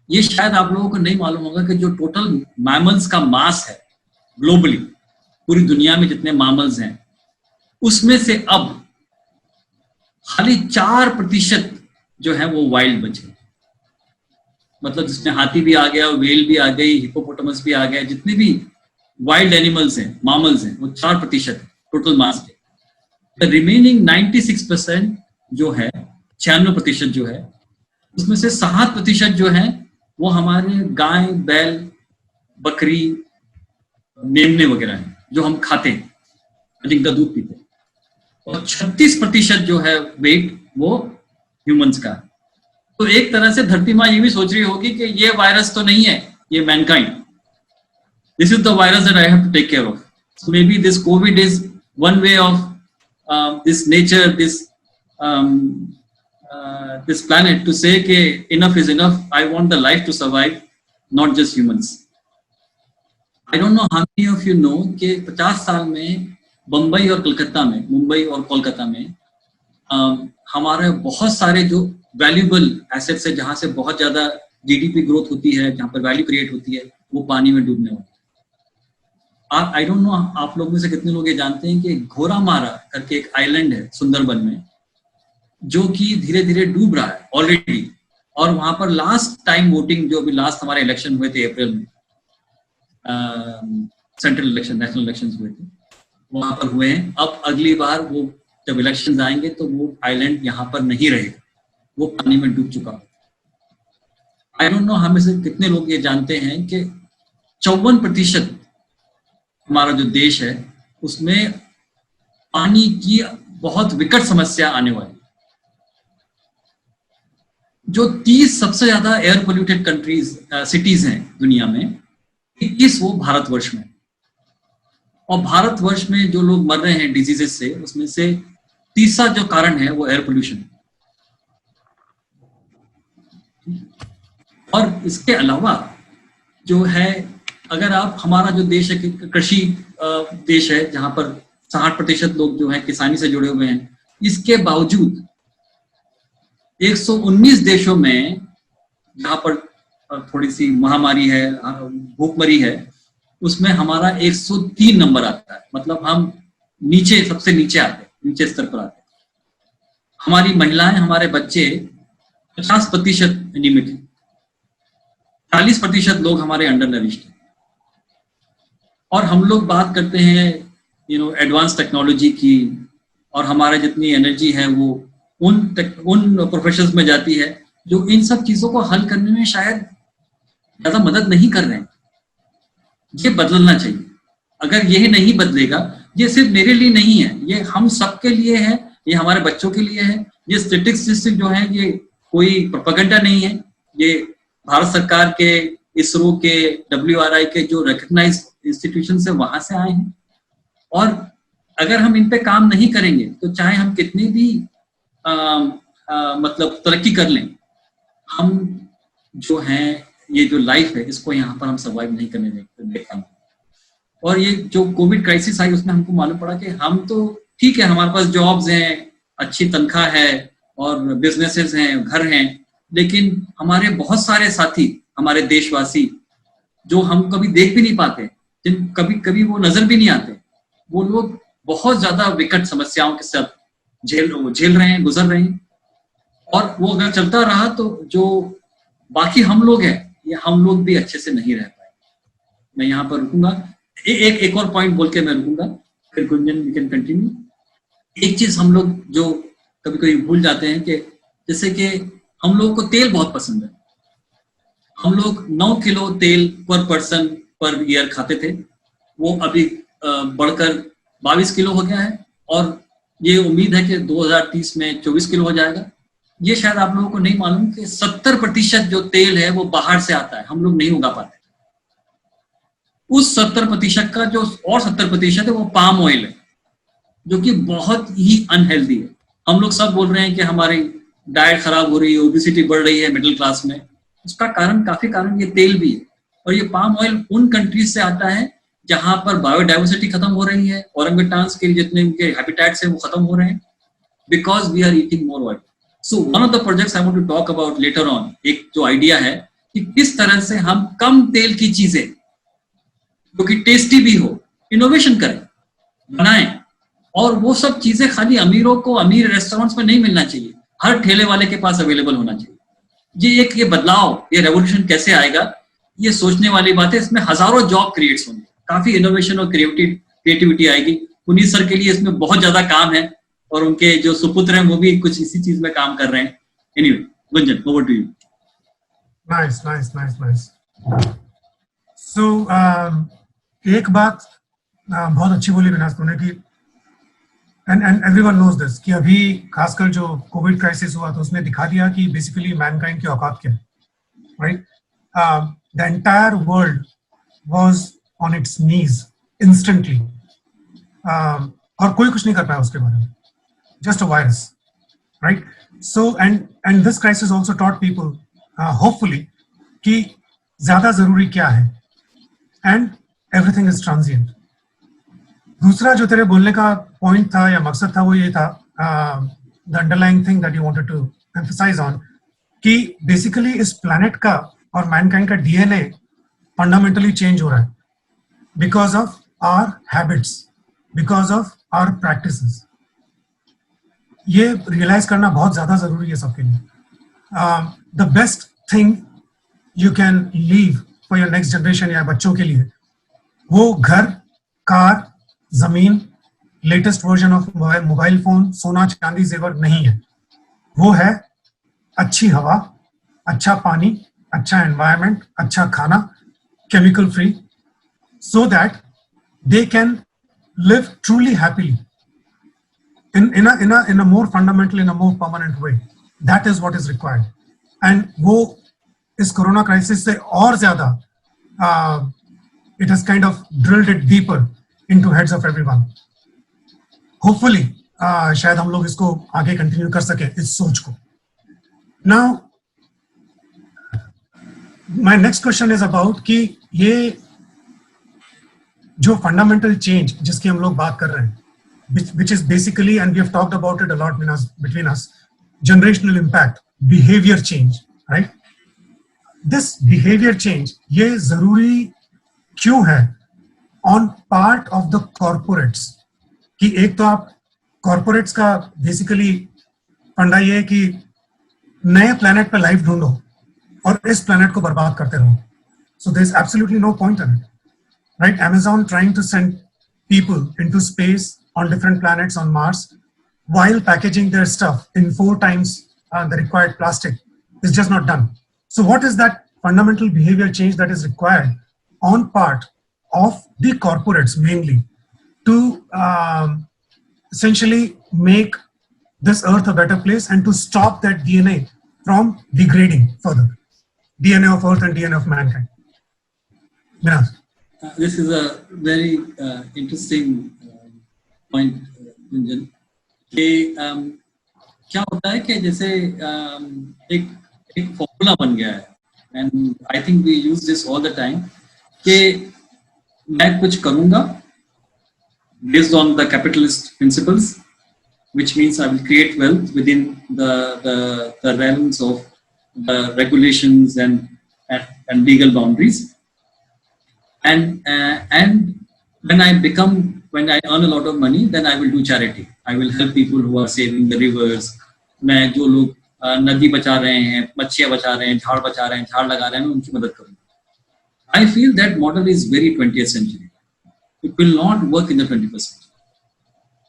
S2: ये शायद आप लोगों को नहीं मालूम होगा कि जो टोटल मैमल्स का मास है ग्लोबली, पूरी दुनिया में जितने मैमल्स हैं, उसमें से अब खाली 4% जो है वो वाइल्ड बचे। मतलब जिसमें हाथी भी आ गया, वेल भी आ गई, हिपोपोटामस भी आ गया, जितने भी वाइल्ड एनिमल्स हैं, मामल्स हैं, वो 4% है टोटल मास के। रिमेनिंग 96% जो है, 96% जो है, उसमें से 7% जो है वो हमारे गाय, बैल, बकरी, मेमने वगैरह हैं, जो हम खाते हैं, जिनका दूध पीते हैं। और 36% जो है वेट वो ह्यूमंस का है। तो एक तरह से धरती माँ ये भी सोच रही होगी कि ये वायरस तो नहीं है, ये mankind, this is the virus that I have to take care of. So maybe this covid is one way of this nature, this planet to say कि enough is enough, I want the life to survive, not just humans. I don't know how many of you know कि 50 साल में मुंबई और कोलकाता में हमारे बहुत सारे जो वैल्यूबल एसेट्स है, जहां से बहुत ज्यादा जीडीपी ग्रोथ होती है, जहां पर वैल्यू क्रिएट होती है, वो पानी में डूबने वाले। आई डोंट नो आप लोग में से कितने लोग ये जानते हैं कि घोरामारा करके एक आइलैंड है सुंदरबन में, जो कि धीरे धीरे डूब रहा है ऑलरेडी। और वहां पर लास्ट टाइम वोटिंग, जो अभी लास्ट हमारे इलेक्शन हुए थे अप्रैल में, सेंट्रल इलेक्शन, नेशनल इलेक्शन हुए थे, वहां पर हुए हैं। अब अगली बार वो जब इलेक्शंस आएंगे तो वो आइलैंड यहाँ पर नहीं रहेगा, वो पानी में डूब चुका। आई डोंट नो हमें से कितने लोग ये जानते हैं कि 54% हमारा जो देश है उसमें पानी की बहुत विकट समस्या आने वाली। जो 30 सबसे ज्यादा एयर पोल्यूटेड कंट्रीज, सिटीज हैं दुनिया में, 21 वो भारतवर्ष में। और भारतवर्ष में जो लोग मर रहे हैं डिजीजेस से, उसमें से तीसरा जो कारण है वो एयर पोल्यूशन। और इसके अलावा जो है, अगर आप, हमारा जो देश है कृषि देश है, जहां पर 60% लोग जो है किसानी से जुड़े हुए हैं, इसके बावजूद 119 देशों में जहां पर थोड़ी सी महामारी है, भूखमरी है, उसमें हमारा 103 नंबर आता है, मतलब हम नीचे, सबसे नीचे आते हैं, नीचे स्तर पर आते हैं। हमारी महिलाएं, हमारे बच्चे 50% एनीमिक है, 40% लोग हमारे अंडर नरिश्ड हैं। और हम लोग बात करते हैं एडवांस टेक्नोलॉजी की, और हमारा जितनी एनर्जी है वो उन प्रोफेशंस में जाती है जो इन सब चीजों को हल करने में शायद ज्यादा मदद नहीं कर रहे हैं। ये बदलना चाहिए। अगर ये नहीं बदलेगा, ये सिर्फ मेरे लिए नहीं है, ये हम सबके लिए है, ये हमारे बच्चों के लिए है। ये स्टैटिस्टिक्स जो है, ये कोई प्रोपेगेंडा नहीं है, ये भारत सरकार के, इसरो के, WRI के जो रिकॉग्नाइज्ड इंस्टीट्यूशन है वहां से आए हैं। और अगर हम इन पे काम नहीं करेंगे तो चाहे हम कितनी भी मतलब तरक्की कर लें, हम जो है ये जो लाइफ है इसको यहाँ पर हम सर्वाइव नहीं करने दे पाएंगे। और ये जो कोविड क्राइसिस आई उसमें हमको मालूम पड़ा कि हम तो ठीक है, हमारे पास जॉब्स हैं, अच्छी तनख्वाह है और बिजनेसेस हैं, घर हैं, लेकिन हमारे बहुत सारे साथी, हमारे देशवासी जो हम कभी देख भी नहीं पाते, जिन कभी कभी वो नजर भी नहीं आते, वो लोग बहुत ज्यादा विकट समस्याओं के साथ झेल रहे हैं, गुजर रहे हैं। और वो अगर चलता रहा तो जो बाकी हम लोग हैं, ये हम लोग भी अच्छे से नहीं रह पाए। मैं यहाँ पर रुकूंगा, एक और पॉइंट बोल के मैं रुकूंगा, फिर गुंजन वी कैन कंटिन्यू। एक चीज हम लोग जो कभी कभी भूल जाते हैं कि जैसे कि हम लोग को तेल बहुत पसंद है। हम लोग 9 किलो तेल पर पर्सन पर ईयर खाते थे, वो अभी बढ़कर 22 किलो हो गया है, और ये उम्मीद है कि 2030 में 24 किलो हो जाएगा। ये शायद आप लोगों को नहीं मालूम कि 70% जो तेल है वो बाहर से आता है, हम लोग नहीं उगा पाते। उस 70% का जो और 70% है वो पाम ऑयल है, जो कि बहुत ही अनहेल्दी है। हम लोग सब बोल रहे हैं कि हमारी डाइट खराब हो रही है, ओबेसिटी बढ़ रही है मिडिल क्लास में। उसका काफी कारण ये तेल भी है। और ये पाम ऑयल उन कंट्रीज से आता है जहां पर बायोडाइवर्सिटी खत्म हो रही है, ओरंगुटान्स के जितने उनके हैबिटेट्स हैं वो खत्म हो रहे हैं, because we are eating more oil. So one of the projects I want to talk about later on, एक जो आइडिया है कि किस तरह से हम कम तेल की चीजें जो कि टेस्टी भी हो, इनोवेशन करें, बनाएं। और वो सब चीजें खाली अमीरों को अमीर रेस्टोरेंट्स में नहीं मिलना चाहिए, हर ठेले वाले के पास अवेलेबल होना चाहिए। ये बदलाव, ये रेवोल्यूशन कैसे आएगा, ये सोचने वाली बात है। इसमें हजारों जॉब क्रिएट्स होंगे, काफी इनोवेशन और क्रिएटिविटी आएगी। पुनीत सर के लिए इसमें बहुत ज्यादा काम है, और उनके जो सुपुत्र हैं वो भी कुछ इसी चीज में काम कर रहे हैं। Anyway, Gunjan, over to you.
S1: Nice. So एक बात बहुत अच्छी बोली विनाश तूने कि एंड एवरीवन नोज दिस कि अभी खासकर जो कोविड क्राइसिस हुआ तो उसने दिखा दिया कि बेसिकली मैनकाइंड की औकात क्या है, right? The entire world was on it's knees instantly, और कोई कुछ नहीं कर पाया उसके बारे में, just a virus, right? So and this crisis also taught people hopefully कि ज्यादा जरूरी क्या है, and everything is transient. दूसरा जो तेरे बोलने का पॉइंट था या मकसद था वो ये था, the underlying thing that you wanted to emphasize on, कि बेसिकली इस प्लैनेट का और मैनकाइंड का DNA फंडामेंटली चेंज हो रहा है because of our habits, because of our practices. ये रियलाइज करना बहुत ज्यादा जरूरी है सबके लिए। The best thing you can leave for your next generation या बच्चों के लिए, वो घर, कार, जमीन, latest version of mobile phone, सोना चांदी जेवर नहीं है। वो है अच्छी हवा, अच्छा पानी, अच्छा एनवायरनमेंट, अच्छा खाना, chemical free, so that they can live truly happily in a more fundamental, in a more permanent way. That is what is required. And वो इस कोरोना क्राइसिस से और ज्यादा it has kind of drilled it deeper into heads of everyone. Hopefully शायद हम लोग इसको आगे कंटिन्यू कर सके इस सोच को। Now my next question is about कि ये जो फंडामेंटल चेंज जिसकी हम लोग बात कर रहे हैं, which is basically, and we have talked about it a lot between us, generational impact, behavior change, right? This behavior change ये जरूरी क्यों है on part of the corporates. कि एक तो आप corporates का basically फंडा ये है कि नए planet पे life ढूंढो और इस planet को बर्बाद करते रहो. So there's absolutely no point in it, right? Amazon trying to send people into space on different planets on Mars while packaging their stuff in 4 times the required plastic is just not done. So what is that fundamental behavior change that is required on part of the corporates mainly to essentially make this earth a better place and to stop that DNA from degrading further? DNA of earth and DNA of mankind. Minhas.
S2: This is a very interesting point, Gunjan. कि क्या होता है कि जैसे एक formula बन गया है, and I think we use this all the time, कि मैं कुछ करूंगा based on the capitalist principles, which means I will create wealth within the realms of the regulations and legal boundaries. And when I earn a lot of money, then I will do charity. I will help people who are saving the rivers. मैं जो लोग नदी बचा रहे हैं, मच्छियाँ बचा रहे हैं, झाड़ बचा रहे हैं, झाड़ लगा रहे हैं, मैं उनकी मदद करूँगा. I feel that model is very 20th century. It will not work in the 21st century.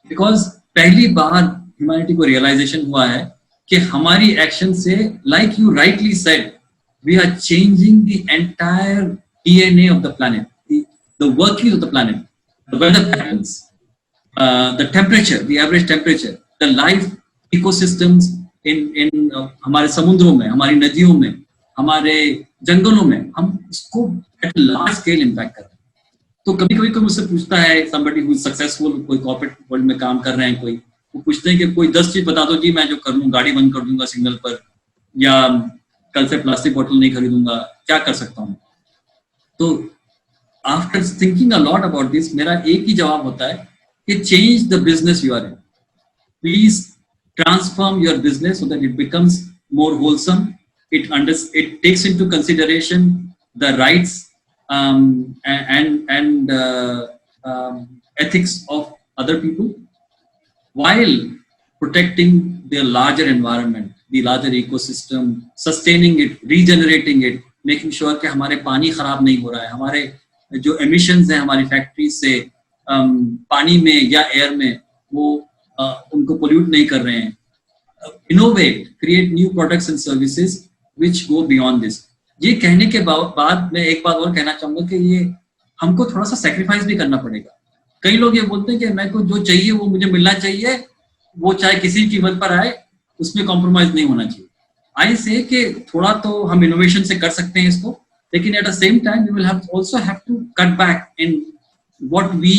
S2: Because पहली बार humanity को realization हुआ है कि हमारी action से, like you rightly said, we are changing the entire DNA of the planet, the workings of the planet, the weather patterns, the temperature, the average temperature, the life ecosystems in हमारे समुद्रों में, हमारी नदियों में, हमारे जंगलों में, हम इसको at large scale impact कर रहे हैं. तो कभी कभी कोई मुझसे पूछता है, somebody who is successful, कोई corporate world में काम कर रहे हैं, कोई वो पूछते हैं कि कोई 10 चीज बता दो जी, मैं जो कर लूँ, गाड़ी बंद कर दूंगा सिग्नल पर, या कल से प्लास्टिक बोतल नहीं खरीदूंगा, क्या कर सकता हूँ? तो after thinking a lot about this, मेरा एक ही जवाब होता है कि change the business you are in. Please transform your business so that it becomes more wholesome. It takes into consideration the rights and ethics of other people while protecting the larger environment, the larger ecosystem, sustaining it, regenerating it, making sure कि हमारे पानी खराब नहीं हो रहा है, हमारे जो emissions हैं हमारी फैक्ट्री से पानी में या एयर में, वो उनको pollute नहीं कर रहे हैं. Innovate, create new products and services which go beyond this. ये कहने के बाद मैं एक बात और कहना चाहूंगा कि ये हमको थोड़ा सा सेक्रीफाइस भी करना पड़ेगा. कई लोग ये बोलते हैं कि मैं को जो चाहिए वो मुझे मिलना चाहिए, वो चाहे किसी कीमत पर आए, उसमें कॉम्प्रोमाइज नहीं होना चाहिए. आई से कि थोड़ा तो हम इनोवेशन से कर सकते हैं इसको, लेकिन at the same time we will also have to cut back in what we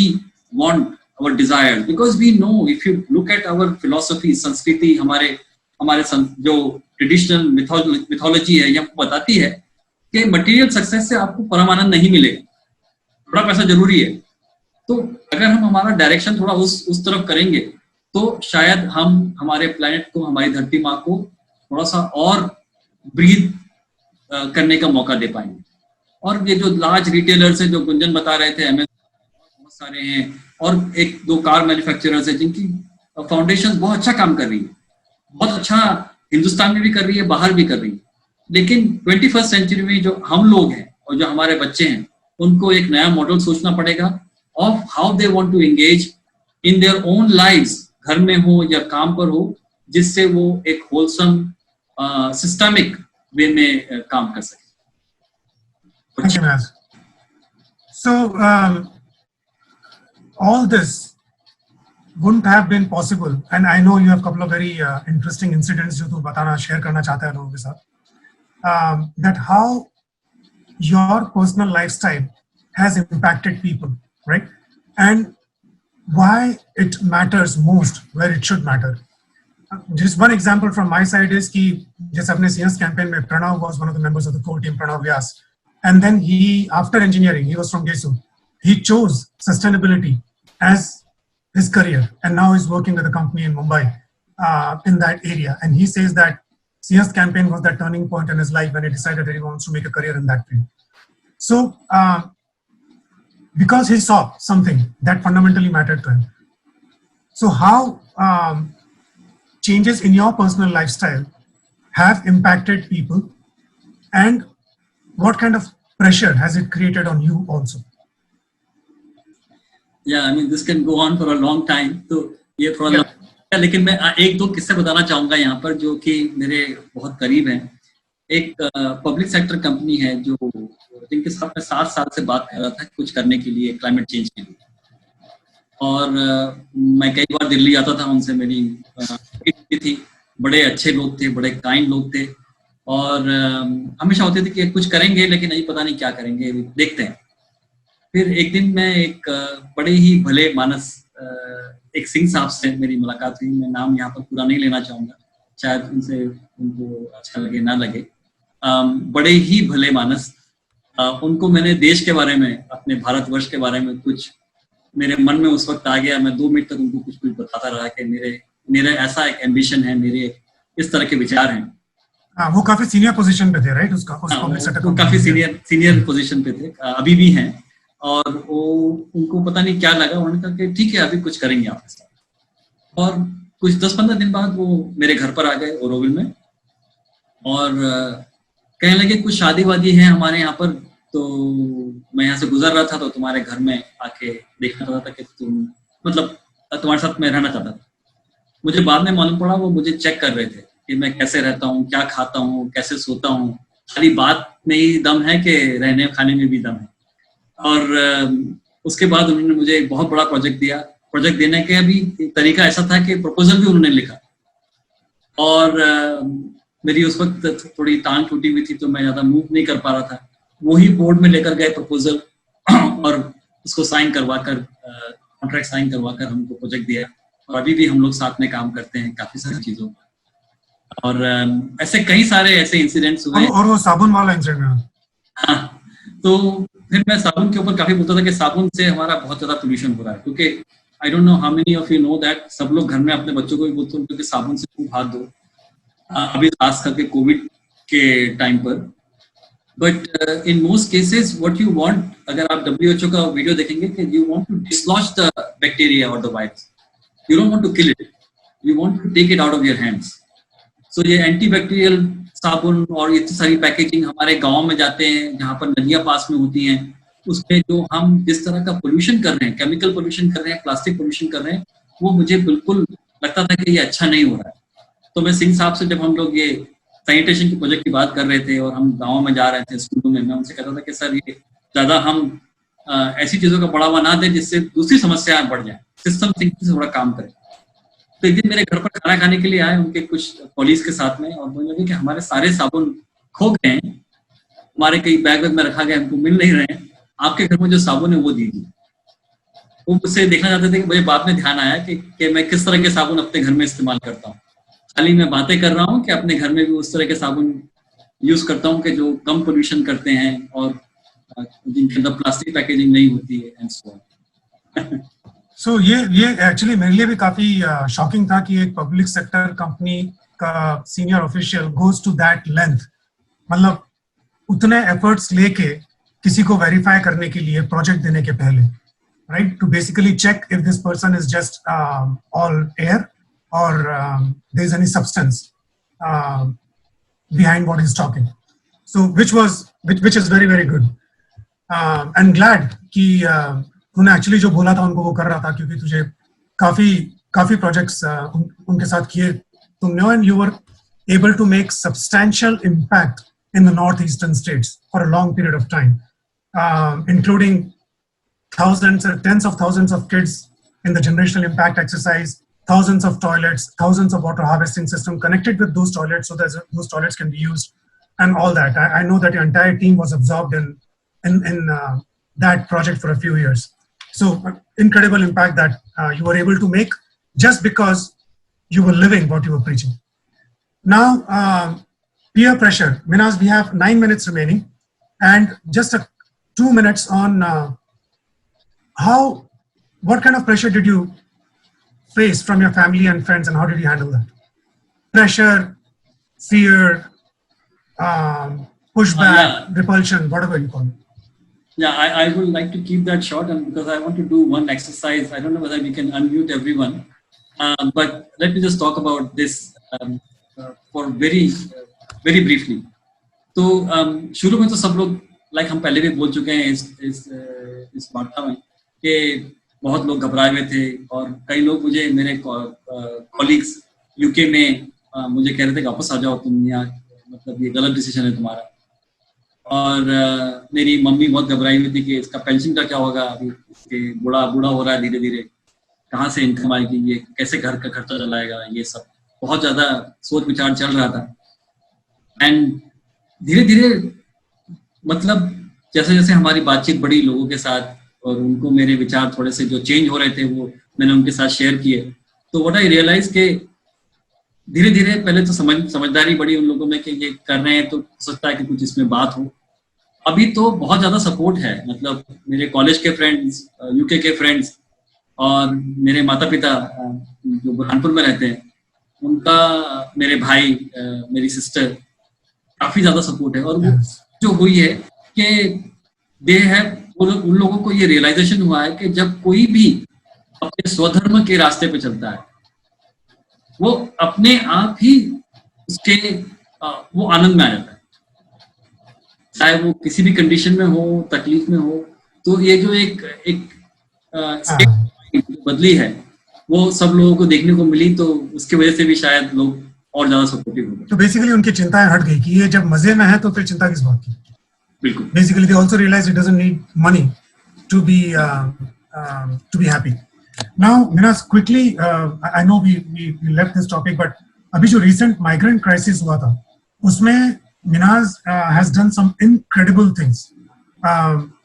S2: want, our desires, because we know, if you look at our philosophy, संस्कृति, हमारे जो ट्रेडिशनल मिथोलॉजी है, ये हमको बताती है कि मटेरियल सक्सेस से आपको परमानंद नहीं मिलेगा, थोड़ा पैसा जरूरी है. तो अगर हम हमारा डायरेक्शन थोड़ा उस तरफ करेंगे, तो शायद हम हमारे प्लेनेट को, हमारी धरती माँ को थोड़ा सा और ब्रीथ करने का मौका दे पाएंगे. और ये जो लार्ज रिटेलर्स हैं, जो गुंजन बता रहे थे, अमेज़न बहुत सारे हैं, और एक दो कार मैन्युफैक्चरर्स हैं जिनकी फाउंडेशन बहुत अच्छा काम कर रही है, बहुत अच्छा हिंदुस्तान में भी कर रही है, बाहर भी कर रही है. लेकिन 21st सेंचुरी में जो हम लोग हैं और जो हमारे बच्चे हैं, उनको एक नया मॉडल सोचना पड़ेगा of how they want to engage in their own lives, घर में हो या काम पर हो, जिससे वो एक होलसम सिस्टमिक वे में काम कर सके.
S1: Thank you, Naz. So all this wouldn't have been possible, and I know you have a couple of very interesting incidents जो तू बताना शेयर करना चाहता है लोगों के साथ, that how your personal lifestyle has impacted people, right? And why it matters most, where it should matter. Just one example from my side is कि जैसे अपने CNS campaign में Pranav was one of the members of the core team, Pranav Vyas, and then he, after engineering, he was from GESU, he chose sustainability as his career, and now he's working with a company in Mumbai in that area. And he says that CNS campaign was that turning point in his life when he decided that he wants to make a career in that field. So because he saw something that fundamentally mattered to him. So how changes in your personal lifestyle have impacted people, and what kind of pressure has it created on you also?
S2: Yeah, I mean, this can go on for a long time. तो ये थोड़ा
S1: Yeah.
S2: लंबा है, लेकिन मैं एक दो किस्से बताना चाहूंगा यहाँ पर जो कि मेरे बहुत करीब हैं. एक पब्लिक सेक्टर कंपनी है जो जिनके साथ मैं 7 साल से बात कर रहा था कुछ करने के लिए, क्लाइमेट चेंज के लिए. और मैं कई बार दिल्ली आता था, उनसे मेरी मीटिंग थी. बड़े अच्छे लोग थे, बड़े काइंड लोग थे, और हमेशा होते थे कि कुछ करेंगे लेकिन नहीं पता नहीं क्या करेंगे, देखते हैं. फिर एक दिन मैं एक बड़े ही भले मानस एक सिंह साहब से मेरी मुलाकात हुई. मैं नाम यहाँ पर पूरा नहीं लेना चाहूंगा, शायद उनको अच्छा लगे ना लगे. बड़े ही भले मानस, उनको मैंने देश के बारे में, अपने भारतवर्ष के बारे में कुछ मेरे मन में उस वक्त आ गया. मैं 2 मिनट तक उनको कुछ कुछ बताता रहा कि मेरे ऐसा एक एम्बिशन है, मेरे इस तरह के विचार हैं.
S1: वो काफी सीनियर पोजीशन पे थे, राइट? उस पब्लिक सेक्टर
S2: वो काफी सीनियर पोजीशन पे थे, अभी भी हैं. और वो उनको पता नहीं क्या लगा, उन्होंने कहा कि ठीक है अभी कुछ करेंगे आपके साथ. और कुछ 10-15 दिन बाद वो मेरे घर पर आ गए ओरोविल में, और कहने लगे कुछ शादी वादी है हमारे यहाँ पर, तो मैं यहाँ से गुजर रहा था तो तुम्हारे घर में आके देखना चाहता था कि मतलब तुम्हारे साथ मैं रहना चाहता था. मुझे बाद में मालूम पड़ा वो मुझे चेक कर रहे थे कि मैं कैसे रहता हूँ, क्या खाता हूँ, कैसे सोता हूँ. खाली बात में ही दम है कि रहने खाने में भी दम है. और उसके बाद उन्होंने मुझे एक बहुत बड़ा प्रोजेक्ट दिया. प्रोजेक्ट देने के अभी तरीका ऐसा था कि प्रपोजल भी उन्होंने लिखा, और मेरी उस वक्त थोड़ी टांग टूटी हुई थी तो मैं ज्यादा मूव नहीं कर पा रहा था. वही बोर्ड में लेकर गए प्रपोजल और उसको साइन करवाकर, कॉन्ट्रैक्ट साइन करवाकर हमको प्रोजेक्ट दिया. और अभी भी हम लोग साथ में काम करते हैं काफी सारी चीजों पर. और ऐसे कई सारे ऐसे इंसिडेंट्स हुए.
S1: और वो साबुन वाला इंसिडेंट.
S2: हाँ, तो फिर मैं साबुन के ऊपर काफी बोलता था कि साबुन से हमारा बहुत ज्यादा पोल्यूशन हो रहा है, क्योंकि आई don't know how many of you know that, सब लोग घर में अपने बच्चों को भी बोलते हैं कि साबुन से खूब हाथ धो, अभी खास करके कोविड के टाइम पर. But in most cases what you want, अगर आप WHO का वीडियो देखेंगे कि you want to dislodge the bacteria और the virus, you don't want to kill it, you want to take it out of your hands. So ये antibacterial साबुन और इतनी सारी पैकेजिंग हमारे गांव में जाते हैं जहाँ पर नदियां पास में होती हैं, उसमें जो हम जिस तरह का पोल्यूशन कर रहे हैं, केमिकल पोल्यूशन कर रहे हैं, प्लास्टिक पोल्यूशन कर रहे हैं, वो मुझे बिल्कुल लगता था कि ये अच्छा नहीं हो रहा है. तो मैं सिंह साहब से जब हम लोग ये सैनिटेशन के प्रोजेक्ट की बात कर रहे थे और हम गाँव में जा रहे थे स्कूलों में, मैं उनसे कहता था कि सर ये ज्यादा हम ऐसी चीजों का बढ़ावा ना दें जिससे दूसरी समस्याएं बढ़ जाए, सिस्टम थिंकिंग से थोड़ा काम करें. तो एक दिन मेरे घर पर खाना खाने के लिए आए उनके कुछ कॉलीग्स के साथ में, और बोलने लगे कि हमारे सारे साबुन खो गए हैं, हमारे कई बैग में रखा गया, हमको मिल नहीं रहे हैं, आपके घर में जो साबुन है वो दीजिए. वो मुझसे देखना चाहते थे कि मुझे बाद में ध्यान आया कि मैं किस तरह के साबुन अपने घर में इस्तेमाल करता हूँ. खाली मैं बातें कर रहा हूँ कि अपने घर में भी उस तरह के साबुन यूज करता हूँ कि जो कम पोल्यूशन करते हैं और जिनके अंदर प्लास्टिक पैकेजिंग नहीं होती है, एंड सो ऑन.
S1: सो ये एक्चुअली मेरे लिए भी काफी शॉकिंग था कि एक पब्लिक सेक्टर कंपनी का senior official goes to that length, मतलब उतने एफर्ट्स लेके किसी को वेरीफाई करने के लिए प्रोजेक्ट देने के पहले, right, to basically check if this person is just all air or there is any substance behind what he's talking. So which is very, very good. And glad कि तूने एक्चुअली जो बोला था उनको वो कर रहा था, क्योंकि तुझे काफी प्रोजेक्ट्स उनके साथ किए तुमने, and you were able to make substantial impact in the northeastern states for a long period of time, including thousands or tens of thousands of kids in the generational impact exercise, thousands of toilets, thousands of water harvesting system connected with those toilets so that those toilets can be used, and all that. I know that your entire team was absorbed in that project for a few years. So incredible impact that you were able to make just because you were living what you were preaching. Now, peer pressure. Minhas, we have 9 minutes remaining, and just 2 minutes on what kind of pressure did you face from your family and friends, and how did you handle that? Pressure, fear, pushback, repulsion, whatever you call it.
S2: Yeah, I would like to keep that short, and because I want to do one exercise. I don't know whether we can unmute everyone, but let me just talk about this for very briefly. तो शुरू में तो सब लोग like हम पहले भी बोल चुके हैं इस वार्ता में कि बहुत लोग घबराए हुए थे, और कई लोग मुझे मेरे कॉलीग्स यूके में मुझे कह रहे थे कि वापस आ जाओ तुम यहाँ, मतलब ये गलत डिसीजन है तुम्हारा। और मेरी मम्मी बहुत घबराई हुई थी कि इसका पेंशन का क्या होगा, अभी इसके बूढ़ा हो रहा है धीरे धीरे, कहाँ से इनकम आएगी, ये कैसे घर का खर्चा चलाएगा, ये सब बहुत ज्यादा सोच विचार चल रहा था। एंड धीरे धीरे मतलब जैसे जैसे हमारी बातचीत बढ़ी लोगों के साथ, और उनको मेरे विचार थोड़े से जो चेंज हो रहे थे वो मैंने उनके साथ शेयर किए, तो व्हाट आई रियलाइज के धीरे धीरे पहले तो समझदारी बढ़ी उन लोगों में कि ये कर रहे हैं तो हो सकता है कि कुछ इसमें बात हो। अभी तो बहुत ज्यादा सपोर्ट है, मतलब मेरे कॉलेज के फ्रेंड्स, यूके के फ्रेंड्स, और मेरे माता पिता जो बुरहानपुर में रहते हैं उनका, मेरे भाई, मेरी सिस्टर, काफी ज्यादा सपोर्ट है। और वो जो हुई है कि दे है, उन लोगों को ये रियलाइजेशन हुआ है कि जब कोई भी अपने स्वधर्म के रास्ते पे चलता है वो अपने आप ही उसके वो आनंद में आ जाता है, चाहे वो किसी भी कंडीशन में हो, तकलीफ में हो। तो ये जो एक बदली है वो सब लोगों को देखने को मिली, तो उसकी वजह से भी शायद लोग और ज्यादा सपोर्टिव हो गए।
S1: तो बेसिकली उनकी चिंताएं हट गई कि ये जब मजे में है तो फिर चिंता किस बात की।
S2: बिल्कुल।
S1: Basically, they also realize it doesn't need money to be happy. Now, Minas, quickly, I know we left this topic, but अभी जो recent migrant crisis हुआ था, उसमें Minas has done some incredible things.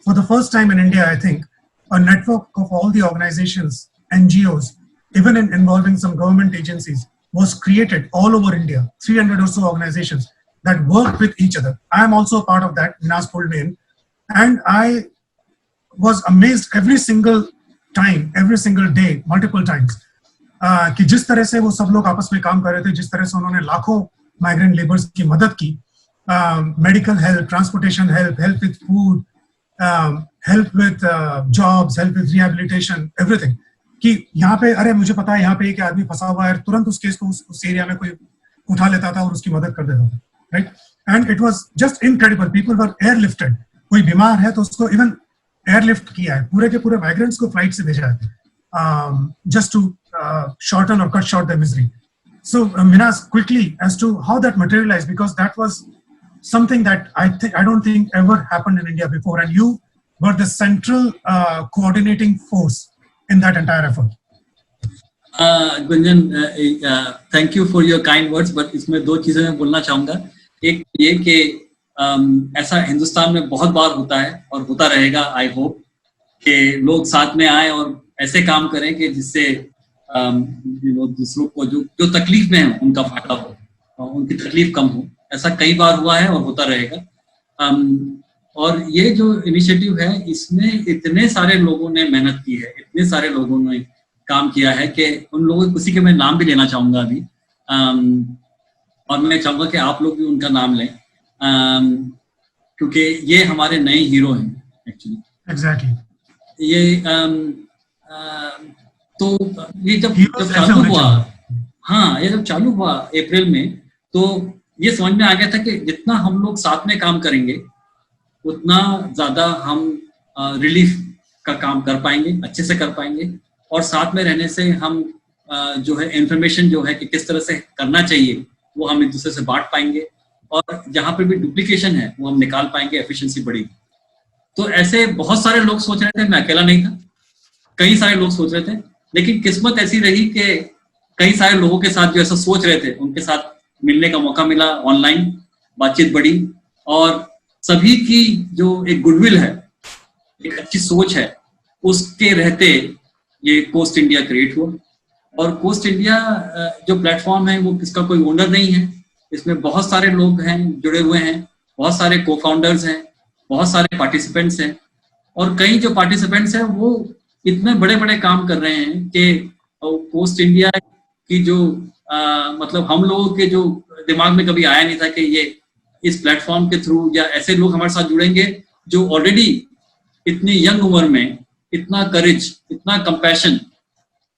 S1: For the first time in India, I think, a network of all the organizations, NGOs, even involving some government agencies, was created all over India. 300 or so organizations that work with each other. I am also a part of that. Minas pulled me in, and I was amazed every single time, every single day, multiple times, कि जिस तरह से वो सब लोग आपस में काम कर रहे थे, जिस तरह से उन्होंने लाखों माइग्रेंट लेबर्स की मदद की, medical help, transportation help, help with food, help with jobs, help with rehabilitation, everything. कि यहाँ पे, अरे मुझे पता है यहाँ पे एक आदमी फंसा हुआ है, तुरंत उस केस को उस एरिया में कोई उठा लेता था और उसकी मदद कर देता था, right? And it was just incredible. People were airlifted, कोई बीमार है तो उसको इवन एयरलिफ्ट किया है, पूरे के पूरे माइग्रेंट्स को फ्लाइट से भेजा है, just to shorten or cut short their misery. So Minas, quickly as to how that materialized, because that was something that I don't think ever happened in India before, and you were the central coordinating force in that entire effort.
S2: Gunjan, thank you for your kind words, but इसमें दो चीजें मैं बोलना चाहूंगा। एक ये कि ऐसा हिंदुस्तान में बहुत बार होता है और होता रहेगा, आई होप, कि लोग साथ में आए और ऐसे काम करें कि जिससे दूसरों को जो तकलीफ में है उनका फायदा हो, उनकी तकलीफ कम हो। ऐसा कई बार हुआ है और होता रहेगा। और ये जो इनिशिएटिव है, इसमें इतने सारे लोगों ने मेहनत की है, इतने सारे लोगों ने काम किया है कि उन लोगों, किसी के मैं नाम भी लेना चाहूंगा अभी, और मैं चाहूंगा कि आप लोग भी उनका नाम लें, क्योंकि ये हमारे नए हीरो हैं एक्चुअली।
S1: एग्जैक्टली।
S2: ये तो ये जब चालू हुआ, हाँ, ये जब चालू हुआ अप्रैल में, तो ये समझ में आ गया था कि जितना हम लोग साथ में काम करेंगे उतना ज्यादा हम रिलीफ का काम कर पाएंगे, अच्छे से कर पाएंगे, और साथ में रहने से हम जो है इंफॉर्मेशन जो है कि किस तरह से करना चाहिए वो हम एक दूसरे से बांट पाएंगे, और जहाँ पे भी डुप्लीकेशन है वो हम निकाल पाएंगे, एफिशिएंसी बढ़ेगी। तो ऐसे बहुत सारे लोग सोच रहे थे, मैं अकेला नहीं था, कई सारे लोग सोच रहे थे, लेकिन किस्मत ऐसी रही कि कई सारे लोगों के साथ जो ऐसा सोच रहे थे उनके साथ मिलने का मौका मिला, ऑनलाइन बातचीत बढ़ी, और सभी की जो एक गुडविल है, एक अच्छी सोच है, उसके रहते ये कोस्ट इंडिया क्रिएट हुआ। और कोस्ट इंडिया जो प्लेटफॉर्म है वो किसका कोई ओनर नहीं है, इसमें बहुत सारे लोग हैं जुड़े हुए हैं, बहुत सारे को फाउंडर्स हैं, बहुत सारे पार्टिसिपेंट्स हैं, और कई जो पार्टिसिपेंट्स हैं वो इतने बड़े बड़े काम कर रहे हैं कि कोस्ट इंडिया की जो मतलब हम लोगों के जो दिमाग में कभी आया नहीं था कि ये इस प्लेटफॉर्म के थ्रू या ऐसे लोग हमारे साथ जुड़ेंगे जो ऑलरेडी इतनी यंग उम्र में इतना करेज, इतना कंपैशन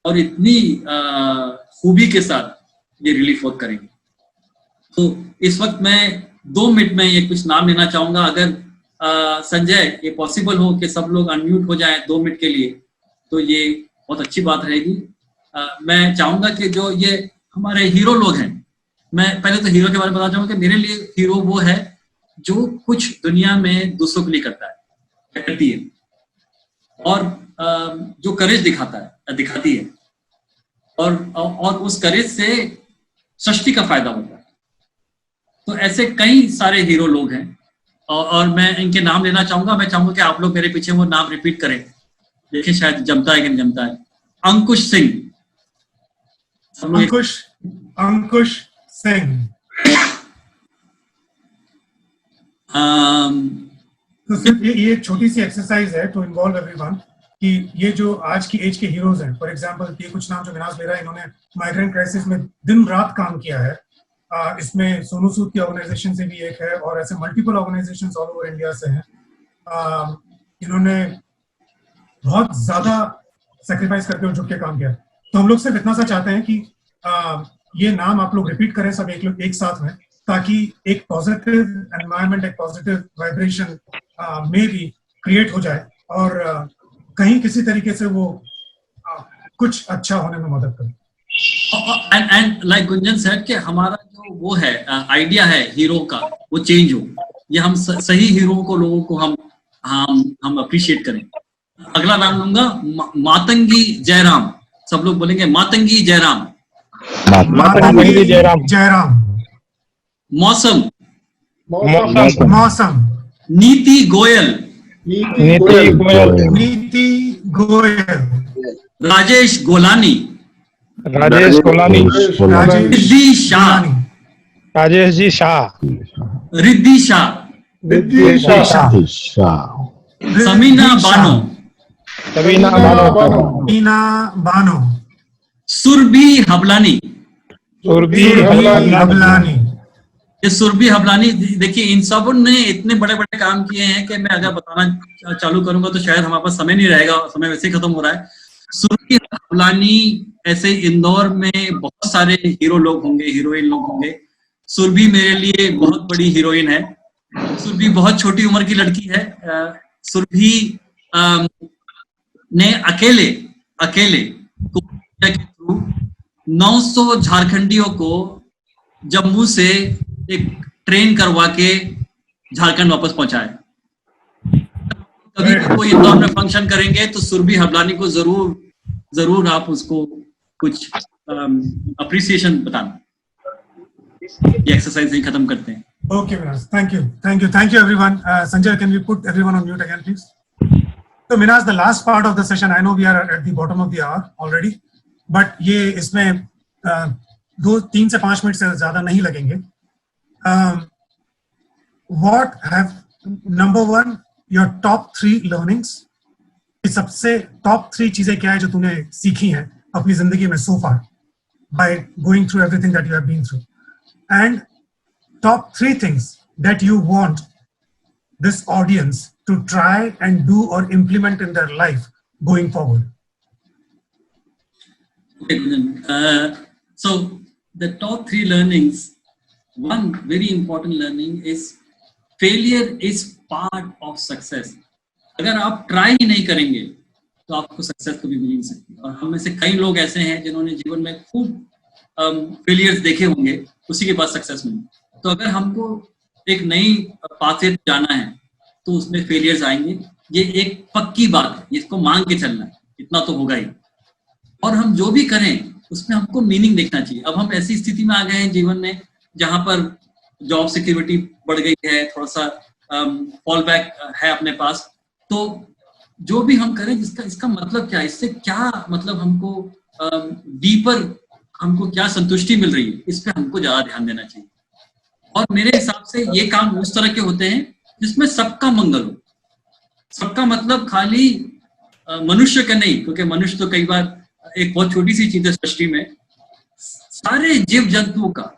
S2: और इतनी खूबी के साथ ये रिलीफ वर्क करेंगे। तो इस वक्त मैं 2 मिनट में ये कुछ नाम लेना चाहूंगा। अगर संजय ये पॉसिबल हो कि सब लोग अनम्यूट हो जाएं 2 मिनट के लिए, तो ये बहुत अच्छी बात रहेगी। मैं चाहूंगा कि जो ये हमारे हीरो लोग हैं, मैं पहले तो हीरो के बारे में बताना चाहूंगा कि मेरे लिए हीरो वो है जो कुछ दुनिया में दूसरों के लिए करता है, करती है, और जो करेज दिखाती है, और उस करेज से सृष्टि का फायदा होता है। तो ऐसे कई सारे हीरो लोग हैं, और मैं इनके नाम लेना चाहूंगा। मैं चाहूंगा कि आप लोग मेरे पीछे वो नाम रिपीट करें, देखिए शायद जमता है कि नहीं जमता है। अंकुश सिंह।
S1: अंकुश सिंह। तो सिर्फ ये एक छोटी सी एक्सरसाइज है टू इन्वॉल्व एवरीवन कि ये जो आज की एज के हीरोज हैं, फॉर एग्जांपल ये कुछ नाम जो मिनाज ले रहा है, इन्होंने माइग्रेंट क्राइसिस में दिन रात काम किया है। इसमें सोनू सूद की ऑर्गेनाइजेशन से भी एक है, और ऐसे multiple organisations all over India से हैं। इन्होंने बहुत ज्यादा सेक्रीफाइस करके और झुक के काम किया। तो हम लोग सिर्फ इतना सा चाहते हैं कि ये नाम आप लोग रिपीट करें सब एक साथ में, ताकि एक पॉजिटिव एनवायरनमेंट, एक पॉजिटिव वाइब्रेशन में भी क्रिएट हो जाए, और कहीं किसी तरीके से वो कुछ अच्छा होने में मदद करे।
S2: एंड लाइक गुंजन सेड कि हमारा जो वो है आइडिया है हीरो का, वो चेंज हो, ये हम सही हीरो को, लोगों को हम अप्रिशिएट करें। अगला नाम लूंगा मातंगी जयराम। सब लोग बोलेंगे मातंगी जयराम।
S3: मातंगी जयराम।
S2: मौसम।
S1: नीति गोयल।
S2: राजेश गोलानी।
S3: राजेश जी शाह।
S2: रिद्धि शाह। समीना बानो। सुरभि हबलानी। ये सुरभि हबलानी, देखिए इन सब ने इतने बड़े बड़े काम किए हैं कि मैं अगर बताना चालू करूंगा तो शायद हमारे पास समय नहीं रहेगा, समय वैसे ही खत्म हो रहा है। सुरभि हबलानी, ऐसे इंदौर में बहुत सारे हीरो लोग होंगे, हीरोइन लोग होंगे। सुरभि मेरे लिए बहुत बड़ी हीरोइन है। सुरभि बहुत छोटी उम्र की लड़की है। सुरभि ने अकेले के थ्रू 900 झारखंडियों को जम्मू से एक ट्रेन करवा के झारखंड वापस पहुंचाया। कभी भी कोई इंदौर में फंक्शन करेंगे तो सुरभि हबलानी को जरूर आप उसको कुछ अप्रिसिएशन बताना। ये एक्सरसाइज ही खत्म करते हैं।
S1: Okay, Minaz. Thank you, everyone. Sanjay, can we put everyone on mute again, please? So, Minaz, the last part of the session, I know we are at the bottom of the hour already, but ये इसमें 2-3 से 5 minute से ज़्यादा नहीं लगेंगे। What have number 1 your top 3 learnings? सबसे top 3 चीजें क्या है जो तूने सीखी हैं अपनी जिंदगी में so far by going through everything that you have been through, and top 3 things that you want this audience to try and do or implement in their life going forward.
S2: So the top 3 learnings, one very important learning is failure is part of success. अगर आप try ही नहीं करेंगे तो आपको success कभी मिल नहीं सकती। और हम में से कई लोग ऐसे हैं जिन्होंने जीवन में खूब फेलियर्स देखे होंगे, उसी के बाद सक्सेस मिली। तो अगर हमको एक नई पाथ पे जाना है तो उसमें फेलियर्स आएंगे, ये एक पक्की बात है, इसको मान के चलना है, इतना तो होगा ही। और हम जो भी करें उसमें हमको मीनिंग देखना चाहिए। अब हम ऐसी स्थिति में आ गए हैं जीवन में जहां पर जॉब सिक्योरिटी बढ़ गई है, थोड़ा सा फॉल बैक है अपने पास, तो जो भी हम करें इसका मतलब क्या है, इससे क्या मतलब हमको डीपर हमको क्या संतुष्टि मिल रही है, इस पे हमको ज्यादा ध्यान देना चाहिए। और मेरे हिसाब से ये काम उस तरह के होते हैं जिसमें सबका मंगल हो। सबका मतलब खाली मनुष्य का नहीं, क्योंकि मनुष्य तो कई बार एक बहुत छोटी सी चीज है सृष्टि में, सारे जीव जंतुओं का,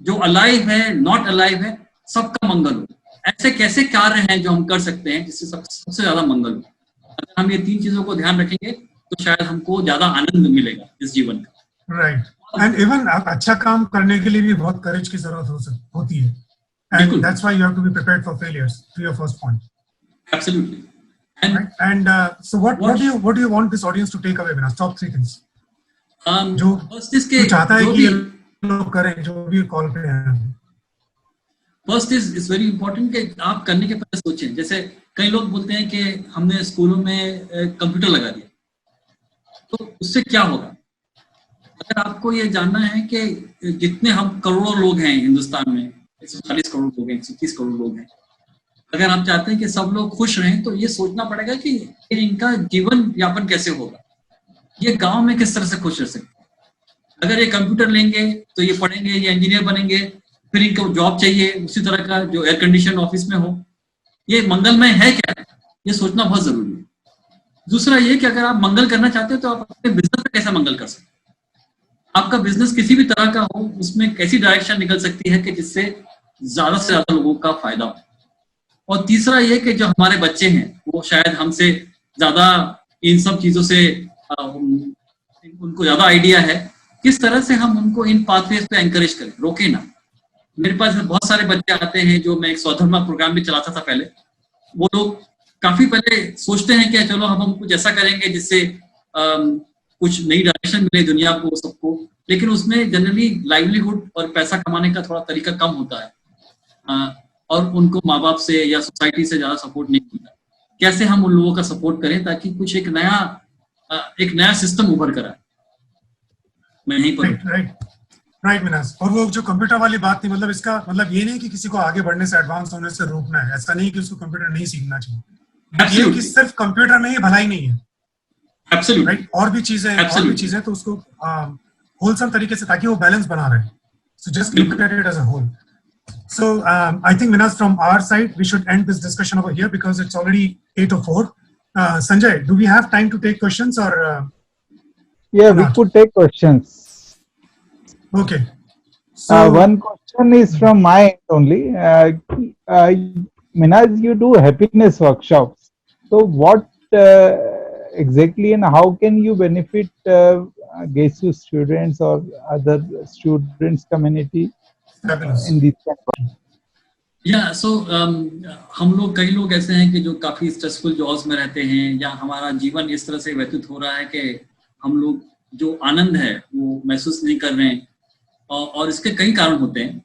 S2: जो अलाइव है, नॉट अलाइव है, सबका मंगल हो। ऐसे कैसे कार्य हैं जो हम कर सकते हैं जिससे सबसे ज्यादा मंगल हो। अगर हम ये 3 चीजों को ध्यान रखेंगे तो शायद हमको ज्यादा आनंद मिलेगा इस जीवन का।
S1: राइट, एंड इवन अच्छा काम करने के लिए भी बहुत करेज की जरूरत होती है, and that's why you have to be prepared for failures, to your first point.
S2: Absolutely.
S1: And so what do you want this audience to take away, Vinas? Top 3 things जो चाहता है कि लोग करें जो भी कॉल पे हैं।
S2: फर्स्ट इज वेरी इंपॉर्टेंट कि आप करने के पहले सोचें। जैसे कई लोग बोलते हैं कि हमने स्कूलों में कंप्यूटर लगा दिया, तो उससे क्या होगा? अगर आपको ये जानना है कि जितने हम करोड़ों लोग हैं हिंदुस्तान में, 140 करोड़ लोग हैं, 130 करोड़ लोग हैं, अगर आप चाहते हैं कि सब लोग खुश रहें तो ये सोचना पड़ेगा कि इनका जीवन यापन कैसे होगा, ये गांव में किस तरह से खुश रह सकते हैं। अगर ये कंप्यूटर लेंगे तो ये पढ़ेंगे, ये इंजीनियर बनेंगे, फिर इनको जॉब चाहिए उसी तरह का जो एयर कंडीशन ऑफिस में हो, ये मंगलमय है क्या? ये सोचना बहुत जरूरी है। दूसरा ये कि अगर आप मंगल करना चाहते हो तो आप अपने बिजनेस में कैसे मंगल कर सकते हैं। आपका बिजनेस किसी भी तरह का हो, उसमें कैसी डायरेक्शन निकल सकती है कि जिससे ज्यादा से ज्यादा लोगों का फायदा हो। और तीसरा ये कि जो हमारे बच्चे हैं वो शायद हमसे ज्यादा इन सब चीजों से उनको ज्यादा आइडिया है, किस तरह से हम उनको इन पाथवेज पे एंकरेज करें, रोके ना। मेरे पास बहुत सारे बच्चे आते हैं जो मैं एक स्वधर्मा प्रोग्राम भी चलाता था पहले। वो लोग काफी पहले सोचते हैं कि चलो हम कुछ ऐसा करेंगे जिससे कुछ नई डायरेक्शन मिले दुनिया को, सबको, लेकिन उसमें जनरली लाइवलीहुड और पैसा कमाने का थोड़ा तरीका कम होता है और उनको माँ बाप से या सोसाइटी से ज्यादा सपोर्ट नहीं मिलता। कैसे हम उन लोगों का सपोर्ट करें ताकि कुछ एक नया सिस्टम उभर कर आए। मैं यहीं पर
S1: राइट विनाश। और वो जो कंप्यूटर वाली बात थी, मतलब इसका मतलब ये नहीं कि किसी को आगे बढ़ने से, एडवांस होने से रोकना है, ऐसा नहीं कि उसको कंप्यूटर नहीं सीखना चाहिए। ये कि सिर्फ कंप्यूटर में ही भलाई नहीं है,
S2: एब्सोल्युटली,
S1: राइट, और भी चीजें तो उसको होलसम तरीके से, ताकि वो बैलेंस बना रहे। So just look at it as a whole. So I think Vinas, from our side, we should end this discussion over here because it's already 8:04. Sanjay, do we have time to take questions or?
S4: Yeah, we could take questions.
S1: Okay. So
S4: one question is from my end only. Minhaj, you do happiness workshops. So what exactly and how can you benefit GESU students or other students community?
S2: हम लोग, कई लोग ऐसे हैं कि जो काफी stressful jobs में रहते हैं, या हमारा जीवन इस तरह से व्यतीत हो रहा है कि हम लोग जो आनंद है वो महसूस नहीं कर रहे हैं, और इसके कई कारण होते हैं।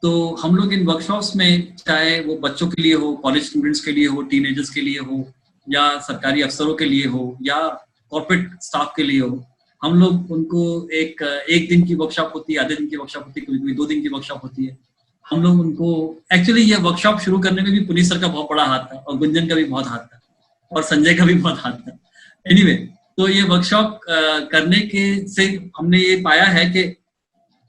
S2: तो हम लोग इन वर्कशॉप्स में, चाहे वो बच्चों के लिए हो, कॉलेज स्टूडेंट्स के लिए हो, टीनेजर्स के लिए हो, या सरकारी अफसरों के लिए हो, या कॉर्पोरेट स्टाफ के लिए हो, हम लोग उनको एक दिन की वर्कशॉप होती है, आधे दिन की वर्कशॉप होती है, कभी 2 दिन की वर्कशॉप होती है। हम लोग उनको, एक्चुअली ये वर्कशॉप शुरू करने में भी पुनीत सर का बहुत बड़ा हाथ था, और गुंजन का भी बहुत हाथ था, और संजय का भी बहुत हाथ था। एनीवे, तो ये वर्कशॉप करने के से हमने ये पाया है कि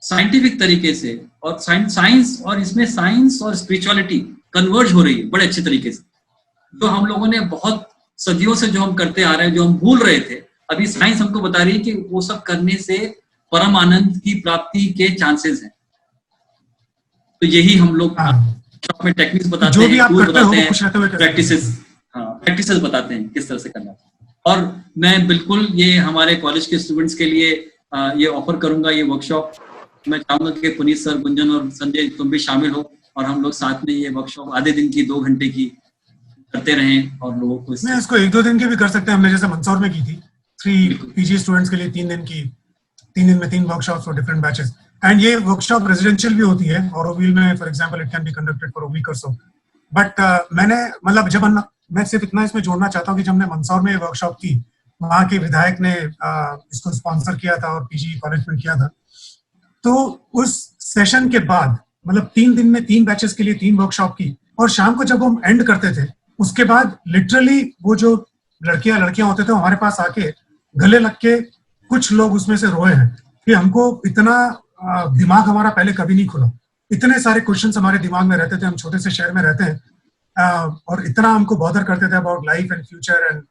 S2: साइंटिफिक तरीके से, और साइंस और इसमें साइंस और स्पिरिचुअलिटी कन्वर्ज हो रही है बड़े अच्छे तरीके से। जो हम लोगों ने बहुत सदियों से जो हम करते आ रहे हैं, जो हम भूल रहे थे, अभी साइंस हमको बता रही है कि वो सब करने से परम आनंद की प्राप्ति के चांसेस हैं। तो यही हम लोग शॉप में टेक्निक्स बताते हैं, टूल बताते हैं, प्रैक्टिसेस बताते हैं किस तरह से करना। और मैं बिल्कुल ये हमारे कॉलेज के स्टूडेंट्स के लिए ये ऑफर करूंगा, ये वर्कशॉप। मैं चाहूंगा कि पुनीत सर, गुंजन और संजय, तुम भी शामिल हो, और हम लोग साथ में ये वर्कशॉप आधे दिन की, 2 घंटे की करते रहें, और लोगों को
S1: इसको 1-2 दिन की भी कर सकते हैं। हमने जैसे मंदसौर में की थी, 3 पीजी स्टूडेंट्स के लिए 3 दिन में 3 workshops for different batches. And ये वर्कशॉप रेजिडेंशियल भी होती है, और ओवील में for example it can be conducted for a week or so. But मैंने, मतलब मैं सिर्फ इतना इसमें जोड़ना चाहता हूँ कि जब हमने मंदसौर में वर्कशॉप की, वहाँ के विधायक ने इसको स्पॉन्सर किया था और पीजी कॉलेज में किया था। तो उस सेशन के बाद, मतलब 3 दिन में 3 बैचेस के लिए 3 वर्कशॉप की, और शाम को जब हम एंड करते थे, उसके बाद लिटरली वो जो लड़कियां होते थे, हमारे पास आके गले लग के कुछ लोग उसमें से रोए हैं कि हमको इतना दिमाग हमारा पहले कभी नहीं खुला, इतने सारे क्वेश्चंस हमारे दिमाग में रहते थे, हम छोटे से शहर में रहते हैं, और इतना हमको बॉदर करते थे about life and future and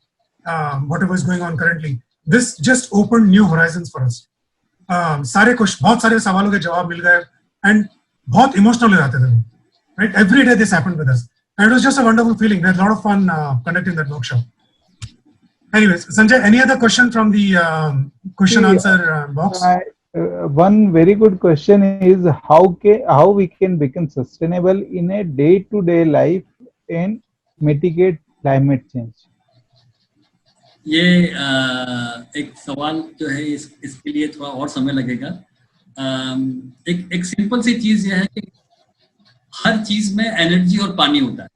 S1: whatever is going on currently. This just open new Horizons for us. बहुत सारे सवालों के जवाब मिल गए, एंड बहुत इमोशनल हो जाते थे, right? Every day this happened with us. And it was just a wonderful feeling. We had a lot of fun conducting that workshop. Anyways, Sanjay, any other question from the question answer box?
S4: One very good question is how we can become sustainable in a day-to-day life and mitigate climate change.
S2: ये एक सवाल जो है इसके लिए थोड़ा और समय लगेगा. एक सिंपल सी चीज ये है कि हर चीज में एनर्जी और पानी होता है,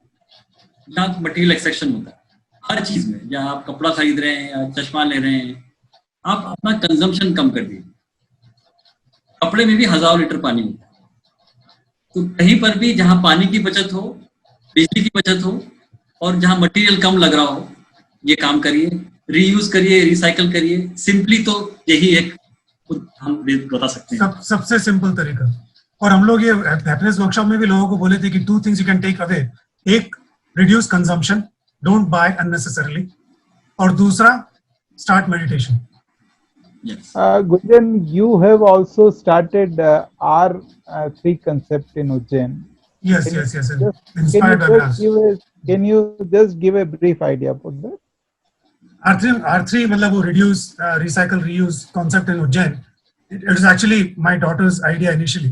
S2: जहाँ मटेरियल एक्सट्रैक्शन होता है. हर चीज में, या आप कपड़ा खरीद रहे हैं या चश्मा ले रहे हैं, आप अपना कंजम्पशन कम कर दीजिए. कपड़े में भी 1000 लीटर पानी होता है. तो कहीं पर भी जहाँ पानी की बचत हो, बिजली की बचत हो, और जहाँ मटेरियल कम लग रहा हो, ये काम करिए. रीयूज करिए, रिसाइकल करिए. सिंपली तो यही एक हम बता सकते हैं.
S1: सबसे सिंपल तरीका. और हम लोग ये हैप्पीनेस वर्कशॉप में भी लोगों को बोले थे कि 2 things you can take away. एक, reduce consumption, don't buy unnecessarily. और दूसरा, start meditation.
S2: Yes.
S4: Gunjan, you have also started R3 concept in Ujjain.
S1: Yes. Inspired by Vilas.
S4: Can you just give a brief idea about that?
S1: R3 मतलब वो reduce, recycle, reuse concept in Ujjain. It was actually my daughter's idea initially.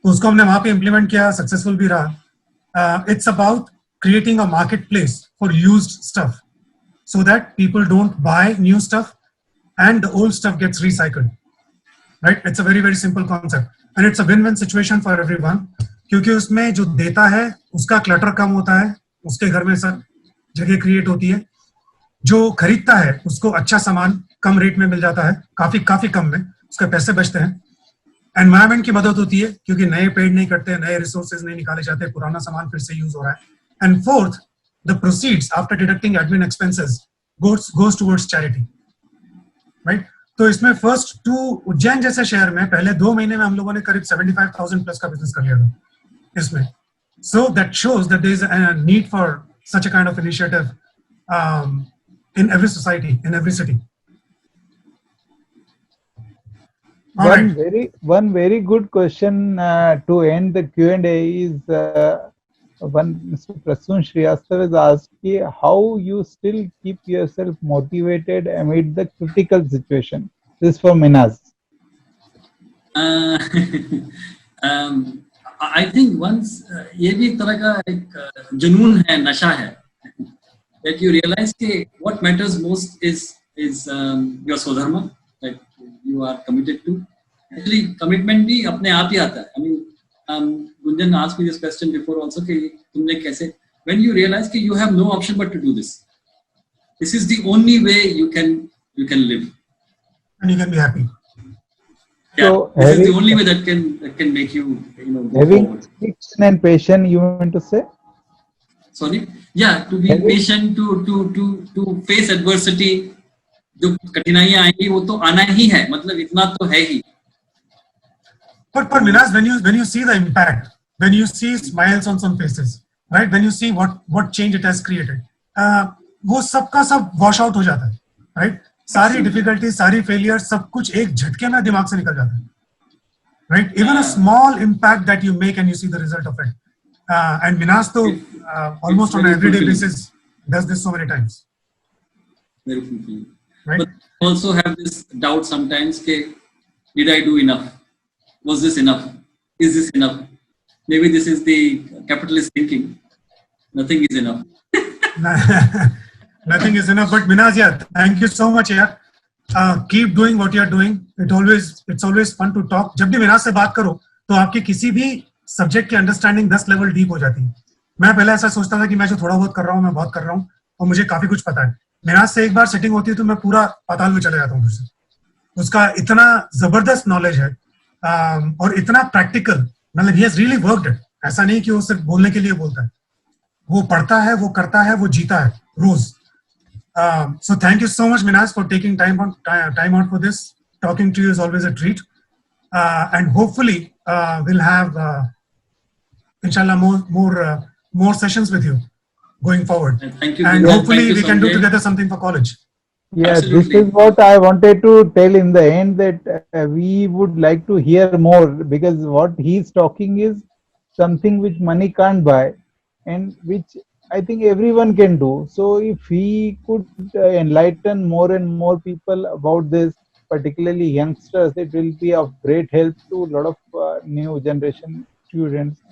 S1: तो उसको हमने वहाँ पे implement किया, successful भी रहा. It's about creating a marketplace for used stuff, so that people don't buy new stuff and the old stuff gets recycled. Right? It's a very, very simple concept, and it's a win-win situation for everyone. क्योंकि उसमें जो देता है उसका clutter कम होता है, उसके घर में सब जगह क्रिएट होती है. जो खरीदता है उसको अच्छा सामान कम रेट में मिल जाता है, काफी कम में, उसके पैसे बचते हैं. एनवायरमेंट की मदद होती है क्योंकि नए पेड़ नहीं कटते, नए रिसोर्सेज नहीं निकाले जाते, पुराना सामान फिर से यूज हो रहा है. And fourth, the proceeds after deducting admin expenses goes towards charity. Right? तो इसमें फर्स्ट 2 उज्जैन जैसे शहर में पहले 2 महीने में हम लोगों ने करीब 75,000 प्लस का बिजनेस कर लिया था इसमें. So that shows that there is a need for such a kind of initiative in every society, in every city.
S4: One very good question to end the Q&A is one Mr. Prasun Shrivastava has asked how you still keep yourself motivated amid the critical situation. This is for Minhas.
S2: I think once ये भी एक तरह का एक जुनून है, नशा है. That you realize that what matters most is your स्वधर्म that you are committed to. Actually, commitment भी अपने आप ही आता है. I mean, Gunjan asked me this question before also कि तुमने कैसे, when you realize कि you have no option but to do this. This is the only way you can live.
S1: And you can be happy.
S2: Yeah, so this is the only way that can make you go
S4: having
S2: forward.
S4: conviction and patience, you want to say?
S2: Sorry, yeah, to be patient, to face adversity. जो कठिनाइयां आएंगी वो तो आना ही है, मतलब इतना तो है ही.
S1: But Minhas, when you see the impact, when you see smiles on some faces, right? When you see what change it has created, वो सबका सब wash out हो जाता है, right? सारी difficulties, सारी failures, सब कुछ एक झटके में दिमाग से निकल जाता है, right? Even a small impact that you make and you see the result of it. And Minhas to almost on an everyday basis does this so many times.
S2: Very fulfilling.
S1: Right?
S2: But I also have this doubt sometimes, did I do enough? Was this enough? Is this enough? Maybe this is the capitalist thinking. Nothing is enough.
S1: Nothing is enough. But Minhas, yeah, thank you so much, yeah. Keep doing what you are doing. It's always fun to talk. जब भी Minhas से बात करो तो आपकी किसी भी subject की अंडरस्टैंडिंग 10 लेवल डीप हो जाती है. मैं पहले ऐसा सोचता था कि मैं जो थोड़ा बहुत कर रहा हूँ मैं बहुत कर रहा हूँ और मुझे काफी कुछ पता है. Minhas से एक बार सेटिंग होती है तो मैं पूरा पाताल में चले जाता हूँ. फिर से उसका इतना जबरदस्त नॉलेज है और इतना प्रैक्टिकल, मतलब he has really worked it. ऐसा नहीं कि वो सिर्फ बोलने के लिए बोलता है, वो पढ़ता है, वो करता है, वो जीता है रोज. So thank you so much, Minhas, for taking time out for this. Talking to you is always a treat, and hopefully we'll have inshallah more sessions with you going forward.
S2: Thank you.
S1: And hopefully
S2: thank you,
S1: we can do
S2: Sanjay.
S1: together something for college.
S4: Yeah,
S2: Absolutely.
S4: this is what I wanted to tell in the end, that we would like to hear more, because what he's talking is something which money can't buy, and which I think everyone can do. So if he could enlighten more and more people about this, particularly youngsters, it will be of great help to a lot of new generation students,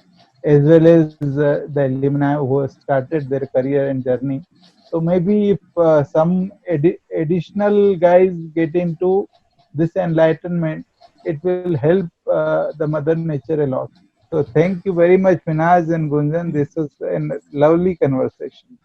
S4: as well as the alumni who have started their career and journey. So maybe if some additional guys get into this enlightenment, it will help the mother nature a lot. So thank you very much, Minhaj and Gunjan. This was a lovely conversation.